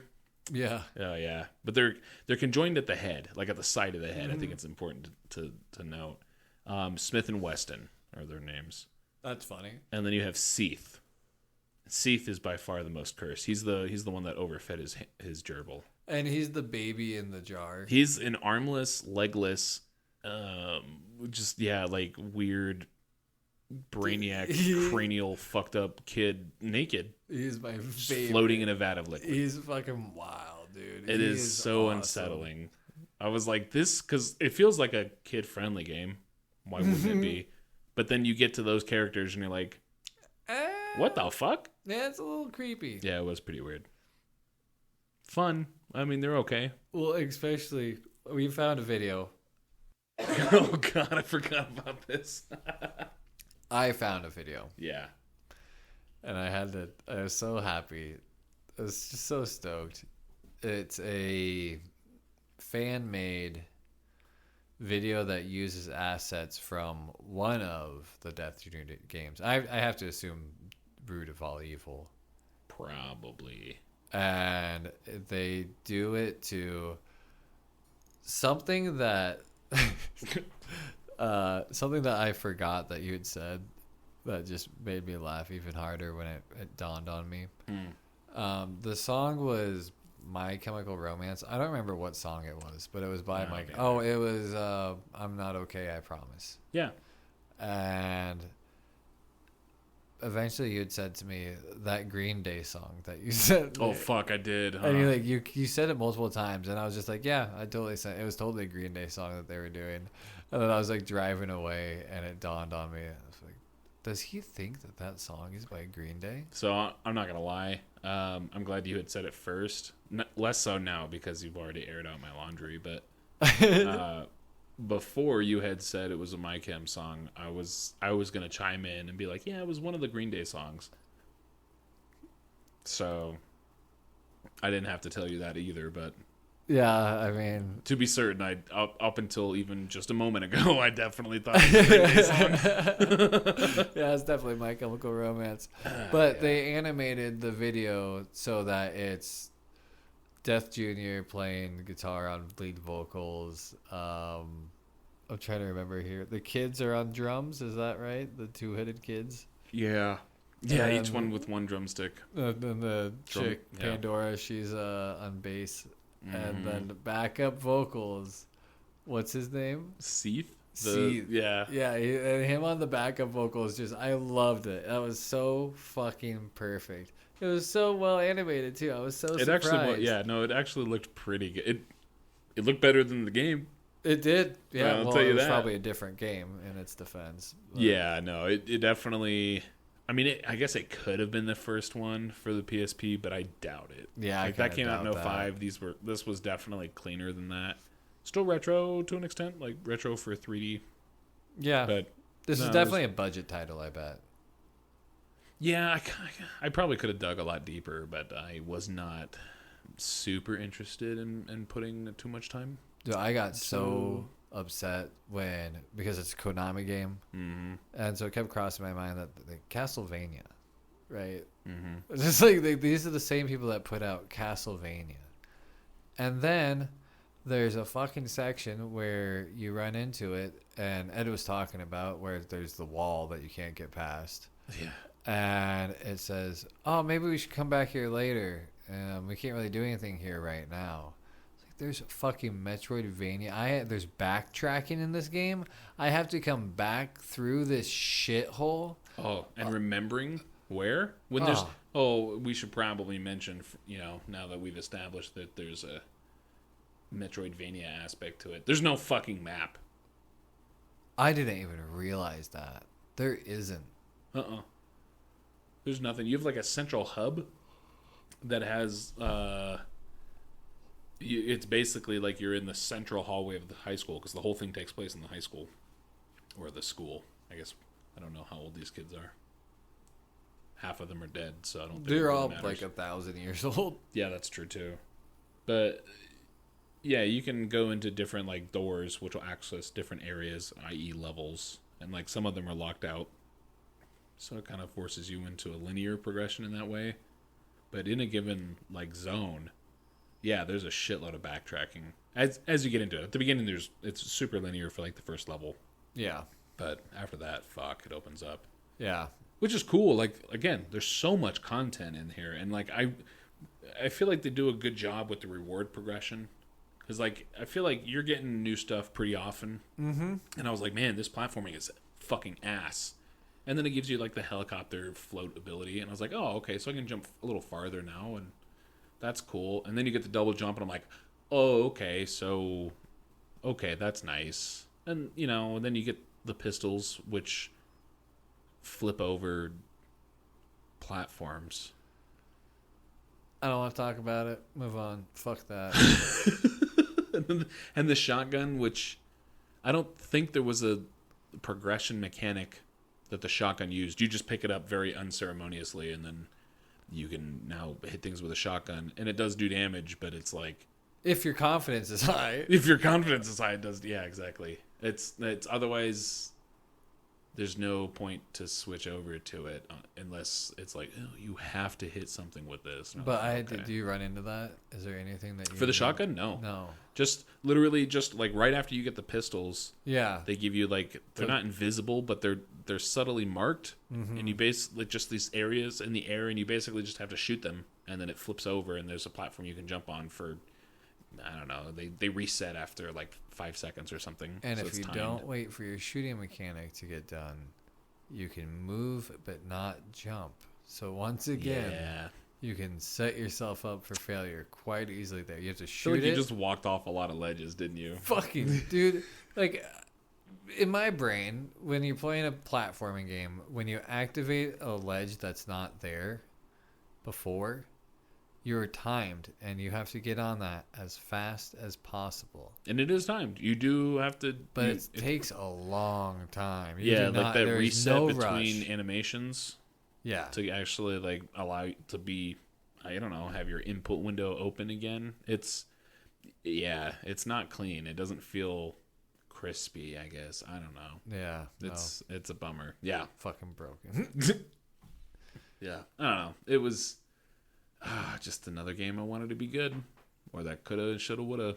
Yeah. Oh yeah, but they're conjoined at the head, like at the side of the head. I think it's important to note. Smith and Weston are their names. That's funny. And then you have Seath. Seath is by far the most cursed. He's the one that overfed his gerbil. And he's the baby in the jar. He's an armless, legless, like weird brainiac, cranial, fucked up kid, naked. He's my favorite. Floating in a vat of liquid. He's fucking wild, dude. It is so awesome. Unsettling. I was like, this, because it feels like a kid-friendly game. Why wouldn't it be? But then you get to those characters and you're like, what the fuck? Yeah, it's a little creepy. Yeah, it was pretty weird. Fun. I mean, they're okay. Well, especially, we found a video. Oh, God, I forgot about this. I found a video. Yeah. And I was so happy. I was just so stoked. It's a fan-made video that uses assets from one of the Death Junior games. I have to assume Root of All Evil. Probably. And they do it to something that something that I forgot that you had said that just made me laugh even harder when it dawned on me. The song was My Chemical Romance. I don't remember what song it was, but it was by Mike. Oh, it was I'm Not Okay, I Promise. Yeah. And eventually you had said to me that Green Day song that you said. Oh, fuck, I did. Huh? And you said it multiple times, and I was just like, yeah, I totally said it was totally a Green Day song that they were doing. And then I was like driving away, and it dawned on me. I was like, does he think that song is by Green Day? So I'm not gonna lie. I'm glad you had said it first. Less so now because you've already aired out my laundry. But before you had said it was a My Chem song, I was gonna chime in and be like, yeah, it was one of the Green Day songs. So I didn't have to tell you that either. But yeah, I mean, to be certain, I up until even just a moment ago, I definitely thought it was a Green Day song. Yeah, it's definitely My Chemical Romance. But they animated the video so that it's Death Jr. playing guitar on lead vocals. I'm trying to remember here. The kids are on drums. Is that right? The two-headed kids. Yeah. Yeah, each one with one drumstick. Then the chick Pandora, she's on bass. And then the backup vocals, what's his name? Seath? Seath. Yeah. Yeah, and him on the backup vocals, just, I loved it. That was so fucking perfect. It was so well animated, too. I was so surprised. It actually looked pretty good. It looked better than the game. It did. Yeah, I'll tell you it was that. probably a different game in its defense. But. Yeah, no, it definitely... I mean, I guess it could have been the first one for the PSP, but I doubt it. Yeah, like, that came out in 05. This was definitely cleaner than that. Still retro to an extent, like retro for 3D. Yeah, but this is definitely a budget title, I bet. Yeah, I probably could have dug a lot deeper, but I was not super interested in putting too much time. Dude, I got so upset because it's a Konami game, and so it kept crossing my mind that the Castlevania, right? It's just like these are the same people that put out Castlevania, and then there's a fucking section where you run into it, and Ed was talking about where there's the wall that you can't get past. Yeah. And it says, oh, maybe we should come back here later. We can't really do anything here right now. It's like, there's a fucking Metroidvania. There's backtracking in this game. I have to come back through this shithole. Oh, and remembering where? When we should probably mention, now that we've established that there's a Metroidvania aspect to it. There's no fucking map. I didn't even realize that. There isn't. There's nothing. You have like a central hub that has it's basically like you're in the central hallway of the high school, because the whole thing takes place in the high school or the school. I guess I don't know how old these kids are. Half of them are dead, so I don't think they're all like 1,000 years old. Yeah, that's true too. But yeah, you can go into different like doors which will access different areas, i.e. levels, and like some of them are locked out. So it kind of forces you into a linear progression in that way. But in a given like zone, yeah, there's a shitload of backtracking. As you get into it. At the beginning it's super linear for like the first level. Yeah. But after that, it opens up. Yeah. which is cool. Like, again, there's so much content in here, and like I feel like they do a good job with the reward progression. Because, like, I feel like you're getting new stuff pretty often. Mm-hmm. And I was like, man, this platforming is fucking ass. And then it gives you, like, the helicopter float ability. And I was like, oh, okay, so I can jump a little farther now. And that's cool. And then you get the double jump, and I'm like, oh, okay, so... Okay, that's nice. And, you know, then you get the pistols, which flip over platforms. I don't want to talk about it. Move on. Fuck that. And the shotgun, which I don't think there was a progression mechanic that the shotgun used. You just pick it up very unceremoniously, and then you can now hit things with a shotgun, and it does do damage, but it's like... If your confidence is high. If your confidence is high, it does... Yeah, exactly. It's otherwise... There's no point to switch over to it unless it's like, oh, you have to hit something with this. But do you run into that? Is there anything that you... For the shotgun? No. No. Just literally just like right after you get the pistols, yeah, they give you like, they're not invisible, but they're subtly marked. Mm-hmm. And you basically just these areas in the air, and you basically just have to shoot them, and then it flips over, and there's a platform you can jump on for... I don't know. They reset after like 5 seconds or something. And so if you timed. don't wait for your shooting mechanic to get done, you can move but not jump. So once again, you can set yourself up for failure quite easily there. You have to shoot You just walked off a lot of ledges, didn't you? Fucking dude. Like, in my brain, when you're playing a platforming game, when you activate a ledge that's not there before... You're timed, and you have to get on that as fast as possible. And it is timed. You do have to... But it takes a long time. Like that reset between rush. animations. Yeah. To actually, like, allow you to be... I don't know, have your input window open again. It's... Yeah, it's not clean. It doesn't feel crispy, I guess. I don't know. Yeah. It's a bummer. Yeah. Fucking broken. Yeah. I don't know. It was... just another game I wanted to be good. Or that coulda, shoulda, woulda.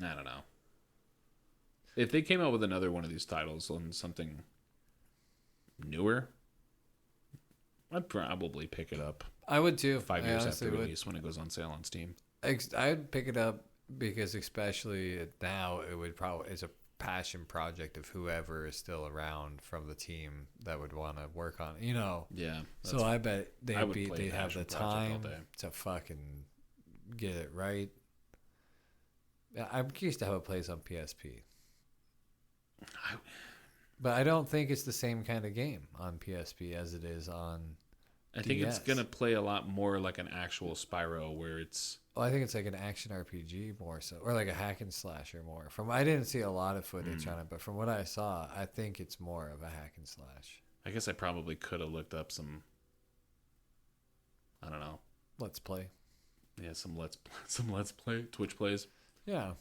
I don't know. If they came out with another one of these titles on something newer, I'd probably pick it up. I would too. 5 years after release when it goes on sale on Steam. I'd pick it up because especially now it's a passion project of whoever is still around from the team that would want to work on it, you know. Yeah. So I bet they'd have the all time day. to fucking get it right. I'm curious to how it plays on PSP. But I don't think it's the same kind of game on PSP as it is on I think it's going to play a lot more like an actual Spyro where it's... Well, I think it's like an action RPG more so, or like a hack and slasher more. I didn't see a lot of footage on it, but from what I saw, I think it's more of a hack and slash. I guess I probably could have looked up some, I don't know. Let's play. Yeah, some let's play, Twitch plays. Yeah.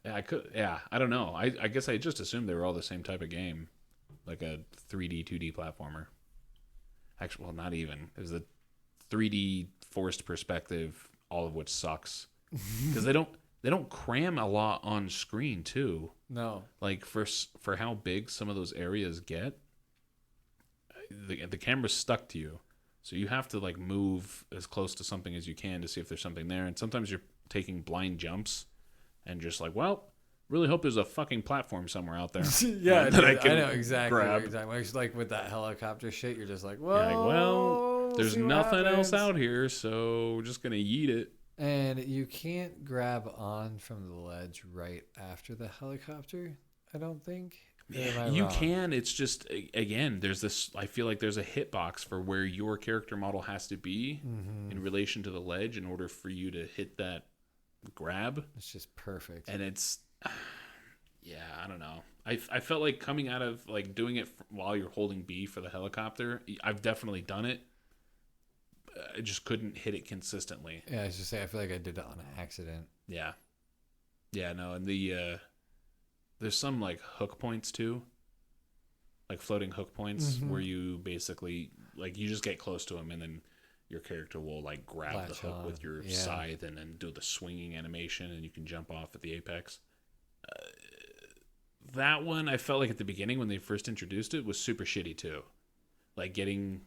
Yeah, I could. Yeah, I don't know. I guess I just assumed they were all the same type of game, like a 3D, 2D platformer. Actually, well, not even. It was a 3D forced perspective, all of which sucks because they don't cram a lot on screen too. No, like for how big some of those areas get, the camera's stuck to you, so you have to like move as close to something as you can to see if there's something there. And sometimes you're taking blind jumps, and just like, well, really hope there's a fucking platform somewhere out there. Yeah, that I know exactly. Grab. Exactly. It's like with that helicopter shit, you're just like, whoa. You're like, well, there's nothing else out here, so we're just gonna yeet it. And you can't grab on from the ledge right after the helicopter, I don't think. You can. It's just, again, there's this, I feel like there's a hitbox for where your character model has to be in relation to the ledge in order for you to hit that grab. It's just perfect. And it's, yeah, I don't know. I felt like coming out of like doing it while you're holding B for the helicopter. I've definitely done it. I just couldn't hit it consistently. Yeah, I was just saying, I feel like I did it on accident. Yeah. Yeah, no, and there's some like hook points too. Like floating hook points where you basically like you just get close to them and then your character will like grab the hook with your scythe and then do the swinging animation and you can jump off at the apex. that one, I felt like at the beginning when they first introduced it was super shitty too. Like getting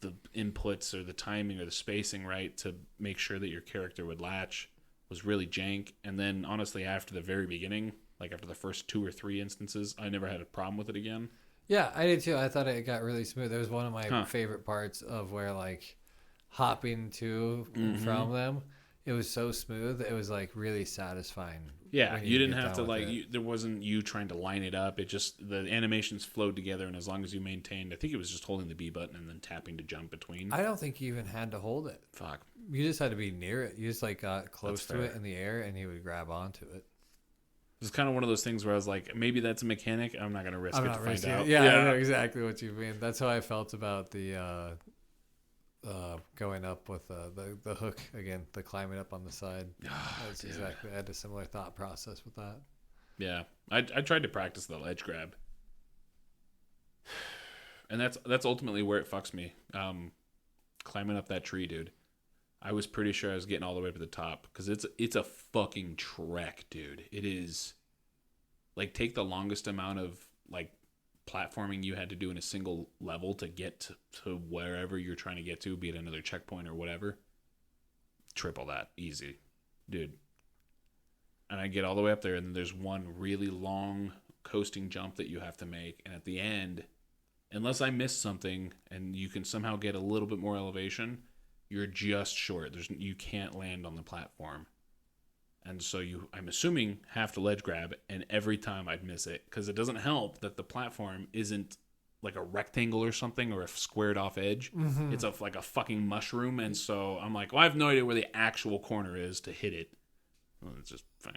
the inputs or the timing or the spacing right to make sure that your character would latch was really jank. And then honestly, after the very beginning, like after the first 2 or 3 instances, I never had a problem with it again. Yeah, I did too. I thought it got really smooth. It was one of my favorite parts of where like hopping to and from them. It was so smooth. It was like really satisfying. Yeah, you didn't have to like. There wasn't you trying to line it up. It just the animations flowed together, and as long as you maintained, I think it was just holding the B button and then tapping to jump between. I don't think you even had to hold it. Fuck. You just had to be near it. You just like got close to it in the air, and he would grab onto it. It's kind of one of those things where I was like, maybe that's a mechanic. I'm not gonna risk it to find out. Yeah, I know exactly what you mean. That's how I felt about the going up with the hook again, the climbing up on the side. That's exactly. I had a similar thought process with that. Yeah, I tried to practice the ledge grab, and that's ultimately where it fucks me. Climbing up that tree, dude. I was pretty sure I was getting all the way up to the top because it's a fucking trek, dude. It is like take the longest amount of like platforming you had to do in a single level to get to wherever you're trying to get to, be it another checkpoint or whatever. Triple that, easy, dude. And I get all the way up there, and then there's one really long coasting jump that you have to make, and at the end, unless I miss something and you can somehow get a little bit more elevation, you're just short. You can't land on the platform. And so I'm assuming, have to ledge grab, and every time I'd miss it. Because it doesn't help that the platform isn't like a rectangle or something, or a squared off edge. Mm-hmm. It's like a fucking mushroom. And so I'm like, well, I have no idea where the actual corner is to hit it. Well, it's just fuck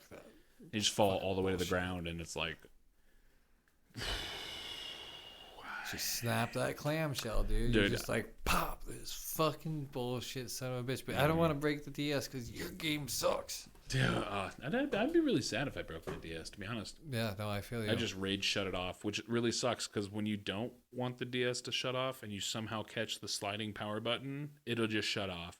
that. You just fall all the way to the ground, and it's like... Just snap that clamshell, dude. You're just like, pop, this fucking bullshit son of a bitch. But I don't want to break the DS because your game sucks. Yeah, I'd be really sad if I broke my DS, to be honest. Yeah, no, I feel you. I just rage shut it off, which really sucks because when you don't want the DS to shut off and you somehow catch the sliding power button, it'll just shut off.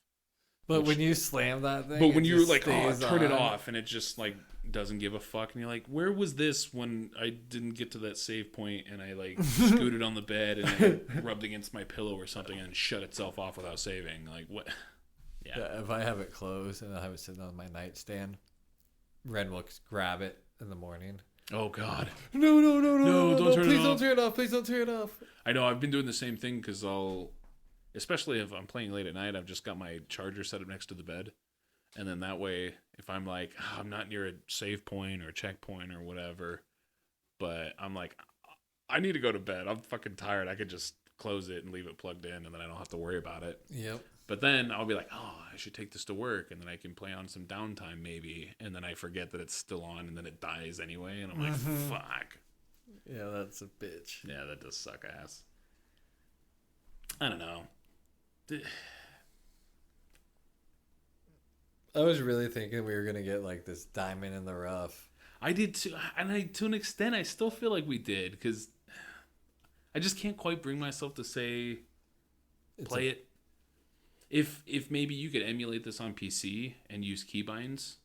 But when you slam that thing, but when you're like, turn it off, and it just like doesn't give a fuck, and you're like, where was this when I didn't get to that save point and I like scooted on the bed and it rubbed against my pillow or something and shut itself off without saving? Like what? Yeah. If I have it closed and I have it sitting on my nightstand, Ren will grab it in the morning. Oh God! No! Don't turn it off! Please don't turn it off! Please don't turn it off! I know. I've been doing the same thing because especially if I'm playing late at night, I've just got my charger set up next to the bed. And then that way, if I'm like, I'm not near a save point or a checkpoint or whatever, but I'm like, I need to go to bed. I'm fucking tired. I could just close it and leave it plugged in, and then I don't have to worry about it. Yep. But then I'll be like, I should take this to work, and then I can play on some downtime maybe. And then I forget that it's still on, and then it dies anyway. And I'm like, fuck. Yeah, that's a bitch. Yeah, that does suck ass. I don't know. I was really thinking we were going to get like this diamond in the rough. I did too. And to an extent, I still feel like we did because I just can't quite bring myself to say play it. If maybe you could emulate this on PC and use keybinds,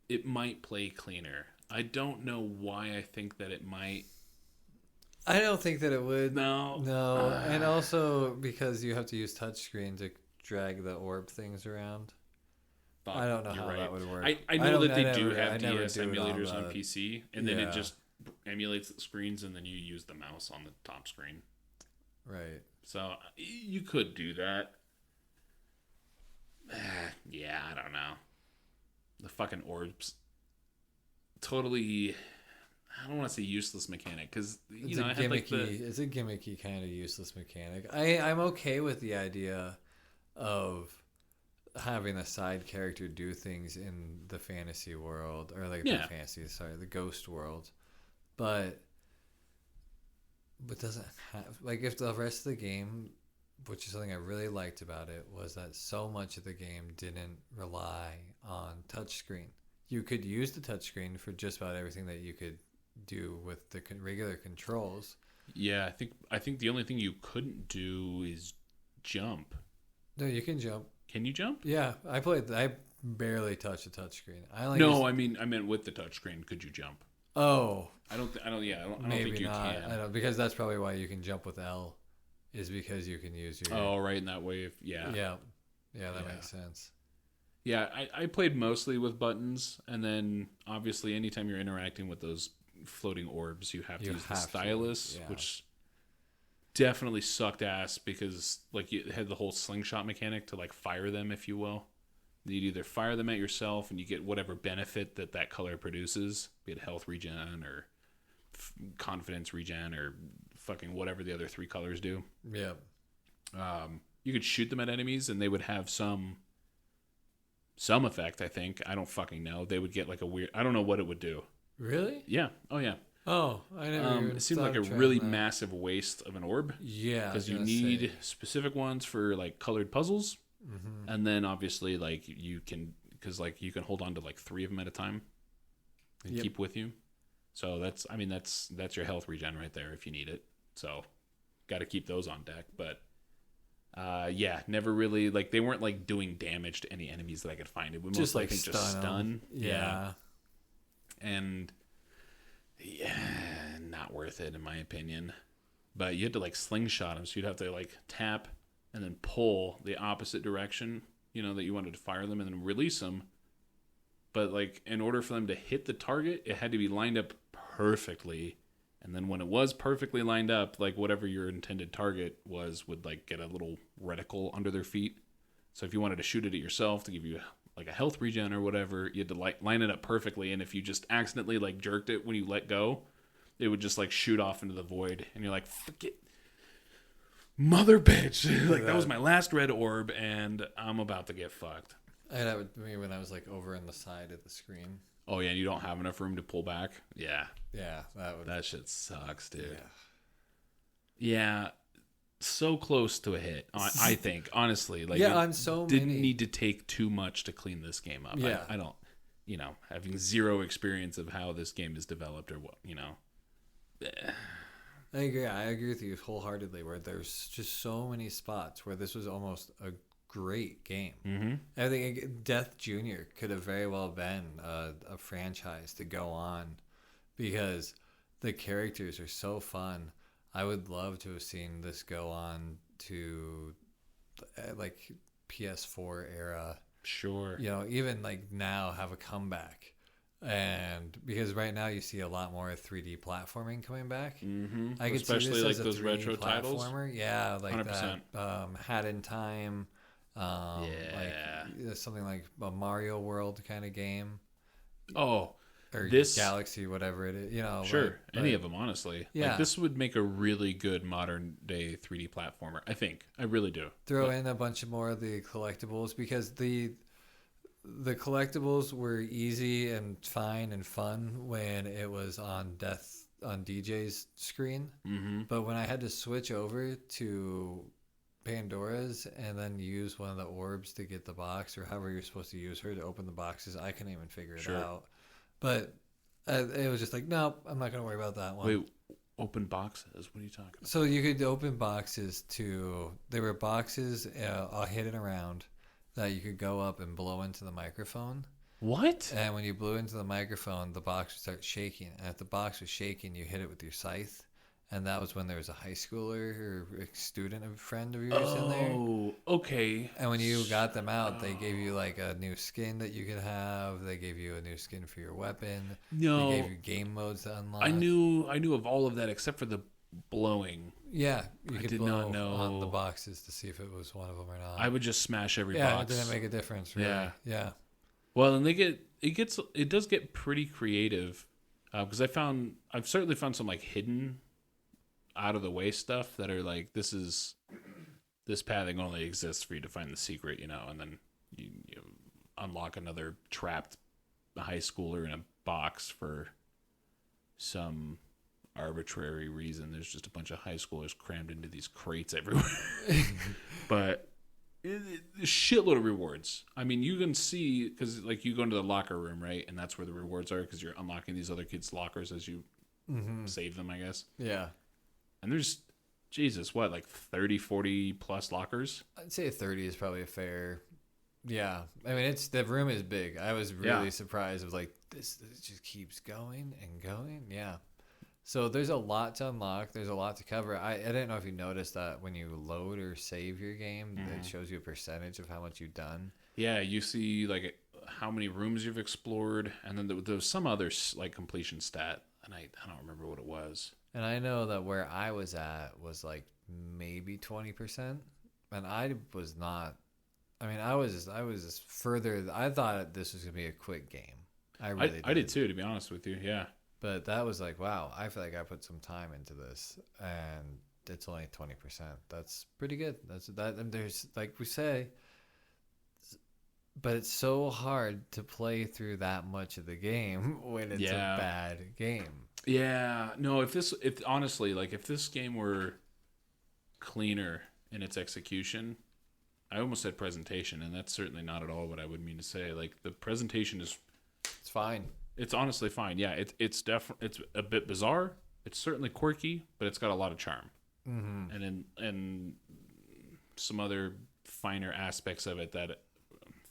it might play cleaner. I don't know why I think that it might. I don't think that it would. No. And also because you have to use touchscreen to drag the orb things around. I don't know how that would work. I know that they do have DS emulators on PC, and then it just emulates the screens, and then you use the mouse on the top screen. Right. So you could do that. Yeah, I don't know. The fucking orbs. Totally... I don't want to say useless mechanic because I had like it's a gimmicky kind of useless mechanic. I'm okay with the idea of having a side character do things in the fantasy world or like the ghost world, but doesn't have like if the rest of the game, which is something I really liked about it, was that so much of the game didn't rely on touchscreen. You could use the touchscreen for just about everything that you could do with the regular controls. Yeah, I think the only thing you couldn't do is jump. No, you can jump. Can you jump? Yeah, I barely touch the touchscreen. I only No, I meant with the touchscreen. Could you jump? Oh, I don't maybe think you not. can. I don't, because that's probably why you can jump with L, is because you can use your. Oh, right. In that way, yeah. That makes sense. Yeah, I played mostly with buttons, and then obviously anytime you're interacting with those floating orbs, you have to use the stylus, which definitely sucked ass because like you had the whole slingshot mechanic to like fire them, if you will. You'd either fire them at yourself and you get whatever benefit that color produces, be it health regen or confidence regen or fucking whatever the other 3 colors do. Yeah. You could shoot them at enemies and they would have some effect, I think. I don't fucking know. They would get like a weird... I don't know what it would do. Really? Yeah. Oh, yeah. Oh, I never even it seemed like a really massive waste of an orb. Yeah. Because you need specific ones for like colored puzzles. Mm-hmm. And then obviously like you can... Because like you can hold on to like 3 of them at a time and keep with you. So that's your health regen right there if you need it. So got to keep those on deck. But never really like they weren't like doing damage to any enemies that I could find. It would just like just stun. Yeah. And not worth it in my opinion. But you had to like slingshot them, so you'd have to like tap and then pull the opposite direction, that you wanted to fire them, and then release them. But like in order for them to hit the target, it had to be lined up perfectly. And then when it was perfectly lined up, like whatever your intended target was would like get a little reticle under their feet. So if you wanted to shoot it at yourself to give you like a health regen or whatever, you had to like line it up perfectly. And if you just accidentally like jerked it when you let go, it would just like shoot off into the void. And you're like, fuck it, mother bitch. Like that was my last red orb and I'm about to get fucked. And that would me when I was like over on the side of the screen. Oh yeah, and you don't have enough room to pull back. Yeah, that shit sucks, dude. Yeah, so close to a hit. I think honestly, like on so didn't need to take too much to clean this game up. Yeah, I don't, having zero experience of how this game is developed or what, I agree. I agree with you wholeheartedly. Where there's just so many spots where this was almost a great game. Mm-hmm. I think Death Junior could have very well been a franchise to go on because the characters are so fun. I would love to have seen this go on to like PS4 era. Sure. Even like now have a comeback. And because right now you see a lot more 3D platforming coming back. Mm-hmm. I could especially see this like as those retro titles. Yeah, like 100%. That Hat in Time. Like something like a Mario World kind of game. Oh, or this Galaxy, whatever it is, Sure, any of them, honestly. Yeah, like, this would make a really good modern day 3D platformer. I think, I really do. Throw in a bunch of more of the collectibles because the collectibles were easy and fine and fun when it was on DJ's screen. Mm-hmm. But when I had to switch over to Pandora's and then use one of the orbs to get the box or however you're supposed to use her to open the boxes, I couldn't even figure it out. But it was just like, nope, I'm not going to worry about that one. Wait, open boxes? What are you talking about? So you could open boxes there were boxes all hidden around that you could go up and blow into the microphone. What? And when you blew into the microphone, the box would start shaking. And if the box was shaking, you hit it with your scythe. And that was when there was a high schooler or a student, a friend of yours in there. Oh, okay. And when you got them out, they gave you like a new skin that you could have. They gave you a new skin for your weapon. No. They gave you game modes to unlock. I knew of all of that except for the blowing. Yeah, you could did blow not know on the boxes to see if it was one of them or not. I would just smash every box. Yeah, it didn't make a difference. Really. Yeah. Well, and it does get pretty creative because I've certainly found some like hidden, out of the way stuff that are like this pathing only exists for you to find the secret, and then you unlock another trapped high schooler in a box for some arbitrary reason. There's just a bunch of high schoolers crammed into these crates everywhere. But a shitload of rewards. I mean, you can see because like you go into the locker room, right, and that's where the rewards are because you're unlocking these other kids' lockers as you save them, I guess. Yeah. And there's, Jesus, what, like 30, 40 plus lockers? I'd say 30 is probably a fair Yeah, I mean the room is big. I was really Yeah. surprised of like this just keeps going and going. Yeah. So there's a lot to unlock. There's a lot to cover. I didn't know if you noticed that when you load or save your game, it shows you a percentage of how much you've done. Yeah, you see like how many rooms you've explored, and then there was some other like completion stat, and I don't remember what it was. And I know that where I was at was like maybe 20%, and I was not. I mean, I was further. I thought this was gonna be a quick game. I really I did too, to be honest with you. Yeah. But that was like, wow, I feel like I put some time into this, and it's only 20%. That's pretty good. That's that. And there's like we say, but it's so hard to play through that much of the game when it's Yeah. a bad game. Yeah. No, if honestly, like if this game were cleaner in its execution, I almost said presentation, and that's certainly not at all what I would mean to say. Like the presentation is, It's fine. it's honestly fine. Yeah, it's definitely, it's a bit bizarre. It's certainly quirky, but it's got a lot of charm. Mm-hmm. And some other finer aspects of it that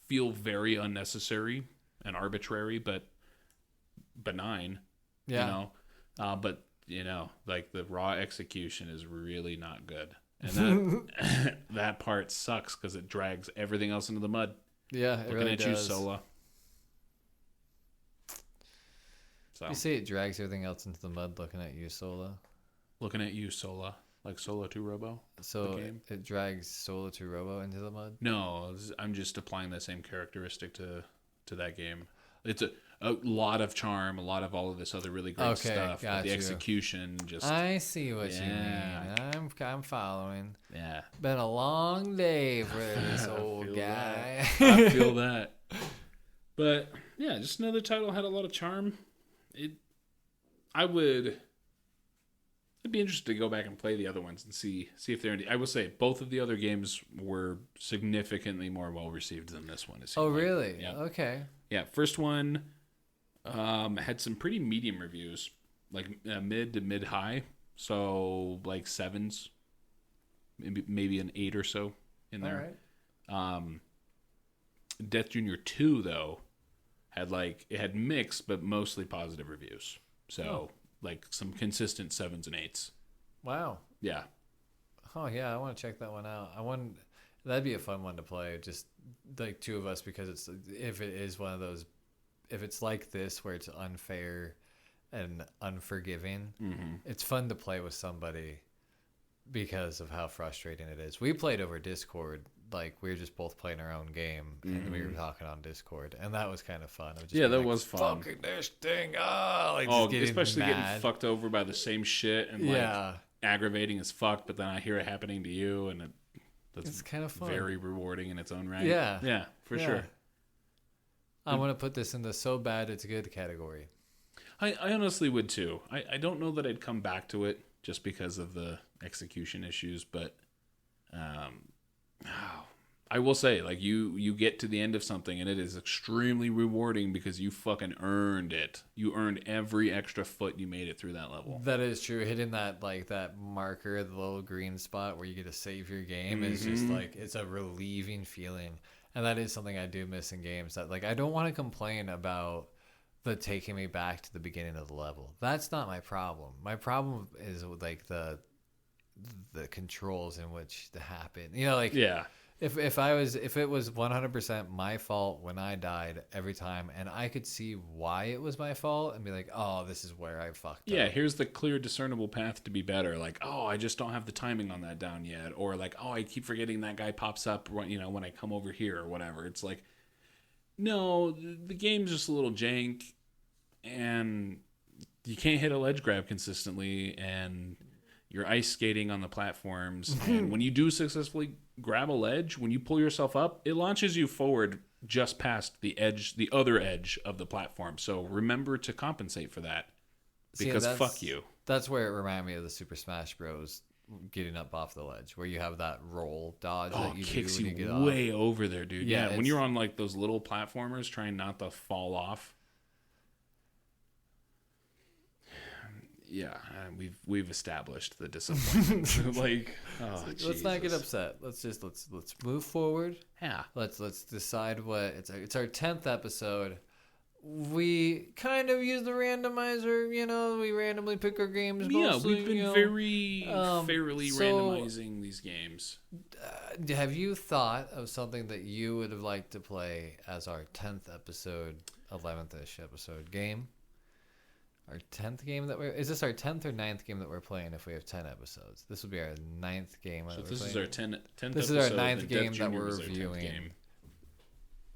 feel very unnecessary and arbitrary, but benign. Yeah. You know, but you know, like the raw execution is really not good, and that that part sucks because it drags everything else into the mud. Yeah, it Looking really at does. you, Sola. So You say it drags everything else into the mud. Looking at you, Sola. looking at you, Sola, like Sola 2 Robo. So The game? it drags Sola to Robo into the mud. No, I'm just applying that same characteristic to that game. It's a lot of charm, a lot of all of this other really great Okay, stuff. But got the you. execution just I see what you Yeah. mean. I'm following. yeah. Been a long day for this old feel guy. I feel that. But yeah, just another title had a lot of charm. I'd be interested to go back and play the other ones and see if they're. I will say both of the other games were significantly more well received than this one. Oh, really? Yeah. Okay. Yeah, first one had some pretty medium reviews, like mid to mid high, so like sevens, maybe an 8 or so in All there. right. Death Junior 2 though it had mixed but mostly positive reviews. So like some consistent 7s and 8s. Wow. Yeah. Oh yeah, I want to check that one out. That'd be a fun one to play. Just like two of us, because it's if it is one of those, if it's like this where it's unfair and unforgiving, it's fun to play with somebody because of how frustrating it is. We played over Discord. Like we were just both playing our own game, and we were talking on Discord, and that was kind of fun. Yeah, that was fun. Fucking this thing, like Oh, just getting especially mad. getting fucked over by the same shit and like Yeah, aggravating as fuck, but then I hear it happening to you, and that's it's kind of fun. very rewarding in its own right. Yeah. Yeah, for Yeah. sure. I want to put this in the so bad it's good category. I honestly would too. I don't know that I'd come back to it just because of the execution issues, but I will say, like you get to the end of something and it is extremely rewarding because you fucking earned it. You earned every extra foot you made it through that level. That is true. Hitting that that marker, the little green spot where you get to save your game is just like it's a relieving feeling. And that is something I do miss in games. That like I don't want to complain about the taking me back to the beginning of the level. That's not my problem. My problem is with like the controls in which to happen. You know, like Yeah. If it was 100% my fault when I died every time, and I could see why it was my fault and be like, oh, this is where I fucked Yeah, up. here's the clear, discernible path to be better. Like, oh, I just don't have the timing on that down yet. Or like, oh, I keep forgetting that guy pops up when, when I come over here or whatever. It's like, no, the game's just a little jank, and you can't hit a ledge grab consistently, and you're ice skating on the platforms. And when you do successfully grab a ledge, when you pull yourself up, it launches you forward just past the other edge of the platform. So remember to compensate for that, because fuck you. That's where it reminded me of the Super Smash Bros. Getting up off the ledge, where you have that roll dodge Oh, that you it kicks do when you you get way over there, dude. Yeah, Yeah, when it's- you're on like those little platformers trying not to fall off. Yeah, we've established the disappointment. Like, oh, let's not get Jesus. upset. Let's move forward. Yeah. Let's decide what it's our 10th episode. We kind of use the randomizer, we randomly pick our games. Yeah, mostly, we've been very fairly so, randomizing these games. Have you thought of something that you would have liked to play as our 10th episode, 11th-ish episode game? Our 10th game is this our 10th or 9th game that we're playing if we have 10 episodes? This will be our 9th game. So this is our 10th This episode. is our 9th and game Dev that Jr. we're was our 10th reviewing. game.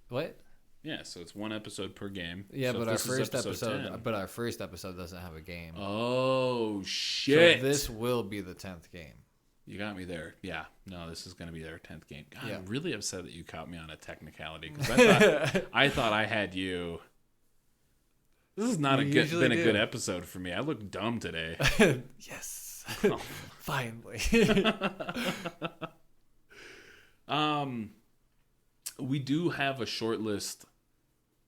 What? Yeah, so it's one episode per game. Yeah, so but this is episode 10. our first episode doesn't have a game. Oh shit! So this will be the 10th game. You got me there. Yeah. No, this is going to be their 10th game. God, Yeah. I'm really upset that you caught me on a technicality because I thought I had you. This has not You been a usually good do. episode for me. I look dumb today. Yes. Oh. Finally. We do have a short list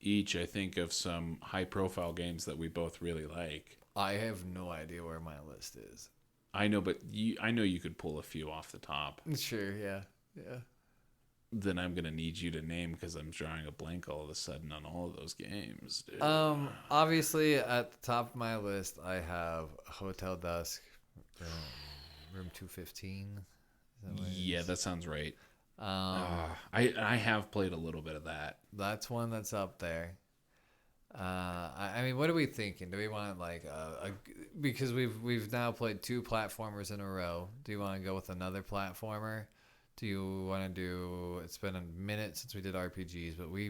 each, I think, of some high-profile games that we both really like. I have no idea where my list is. I know, but I know you could pull a few off the top. Sure, yeah. Yeah. Then I'm gonna need you to name because I'm drawing a blank all of a sudden on all of those games, dude. Obviously, at the top of my list, I have Hotel Dusk, Room 215. Yeah, that sounds right. Um, I have played a little bit of that. That's one that's up there. I mean, what are we thinking? Do we want like because we've now played 2 platformers in a row. Do you want to go with another platformer? Do you want to do? It's been a minute since we did RPGs, but we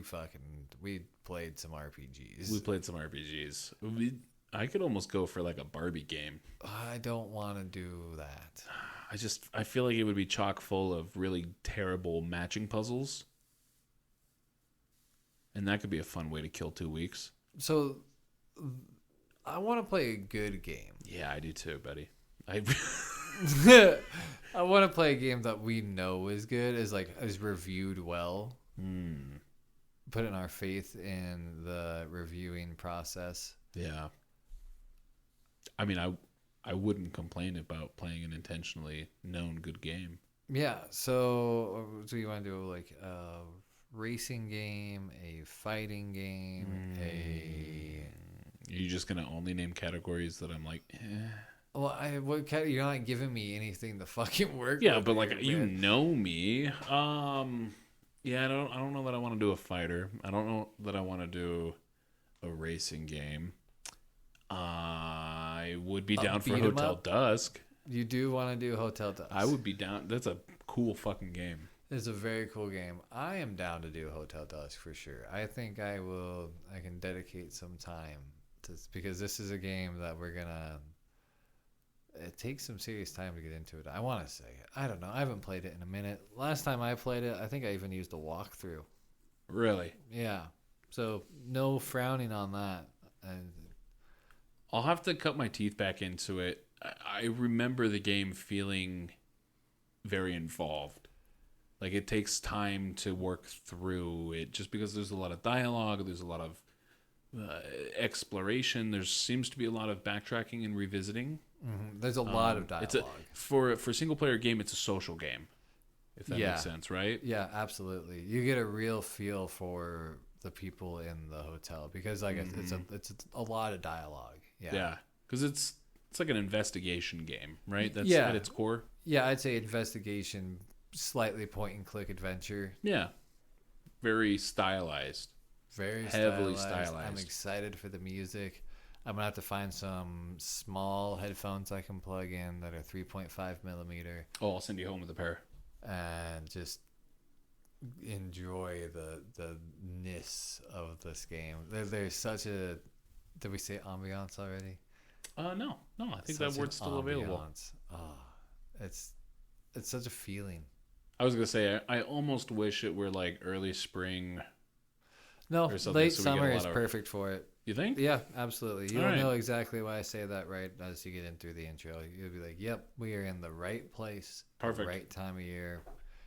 played some RPGs. We played some RPGs. I could almost go for like a Barbie game. I don't want to do that. I feel like it would be chock full of really terrible matching puzzles. And that could be a fun way to kill 2 weeks. So, I want to play a good game. Yeah, I do too, buddy. I want to play a game that we know is good, is reviewed well. Putting our faith in the reviewing process. Yeah. I mean, I wouldn't complain about playing an intentionally known good game. Yeah, so you want to do like a racing game, a fighting game, Are you just going to only name categories that I'm like, eh? Well, you're not giving me anything to fucking work Yeah, with but like, here, you man. know me. Yeah, I don't know that I want to do a fighter. I don't know that I want to do a racing game. I would be down for beat 'em Hotel up? Dusk. You do want to do Hotel Dusk. I would be down. That's a cool fucking game. It's a very cool game. I am down to do Hotel Dusk for sure. I think I can dedicate some time because this is a game that it takes some serious time to get into it. I want to say it. I don't know. I haven't played it in a minute. Last time I played it, I think I even used a walkthrough. Really? Yeah. So no frowning on that. And I'll have to cut my teeth back into it. I remember the game feeling very involved. Like, it takes time to work through it just because there's a lot of dialogue, there's a lot of exploration, there seems to be a lot of backtracking and revisiting. there's a lot of dialogue. For a single player game, it's a social game, if that Yeah. makes sense, right? Yeah, absolutely. You get a real feel for the people in the hotel because it's a lot of dialogue. Yeah, because it's like an investigation game, right? That's Yeah. at its core. Yeah, I'd say investigation, slightly point and click adventure. Yeah, very stylized. Very Heavily I'm stylized. excited for the music. I'm gonna have to find some small headphones I can plug in that are 3.5 millimeter Oh, I'll send you home with a pair. and just enjoy the ness of this game. There's such a, did we say ambiance already? No, I think Such that word's an still available. ambiance. It's such a feeling. I was gonna say I almost wish it were like early spring. No, Or something, late so we get a summer lot is of- perfect for it. You think? Yeah, absolutely. You'll All right. know exactly why I say that right as you get in through the intro. You'll be like, "Yep, we are in the right place, Perfect. the right time of year."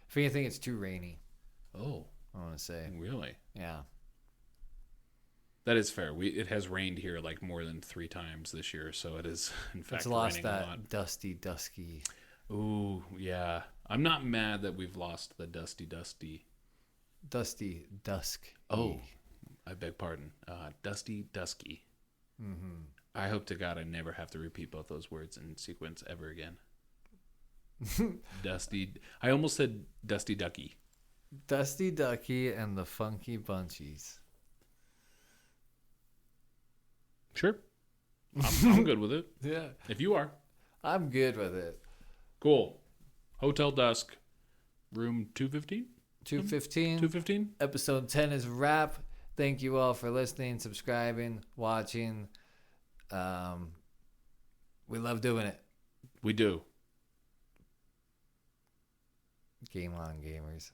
If anything, it's too rainy. Oh, I want to say, really? yeah. That is fair. It has rained here like more than 3 times this year, so it is in fact It's lost raining a that lot. dusky. Ooh, yeah. I'm not mad that we've lost the dusty. Dusty dusk. Oh, I beg pardon. Dusky. Mm-hmm. I hope to God I never have to repeat both those words in sequence ever again. Dusty. I almost said Dusty Ducky. Dusty Ducky and the Funky Bunchies. Sure. I'm good with it. Yeah, If you are. I'm good with it. Cool. Hotel Dusk, room 215? 215. 215? Episode 10 is a wrap. Thank you all for listening, subscribing, watching. We love doing it. We do. Game on, gamers.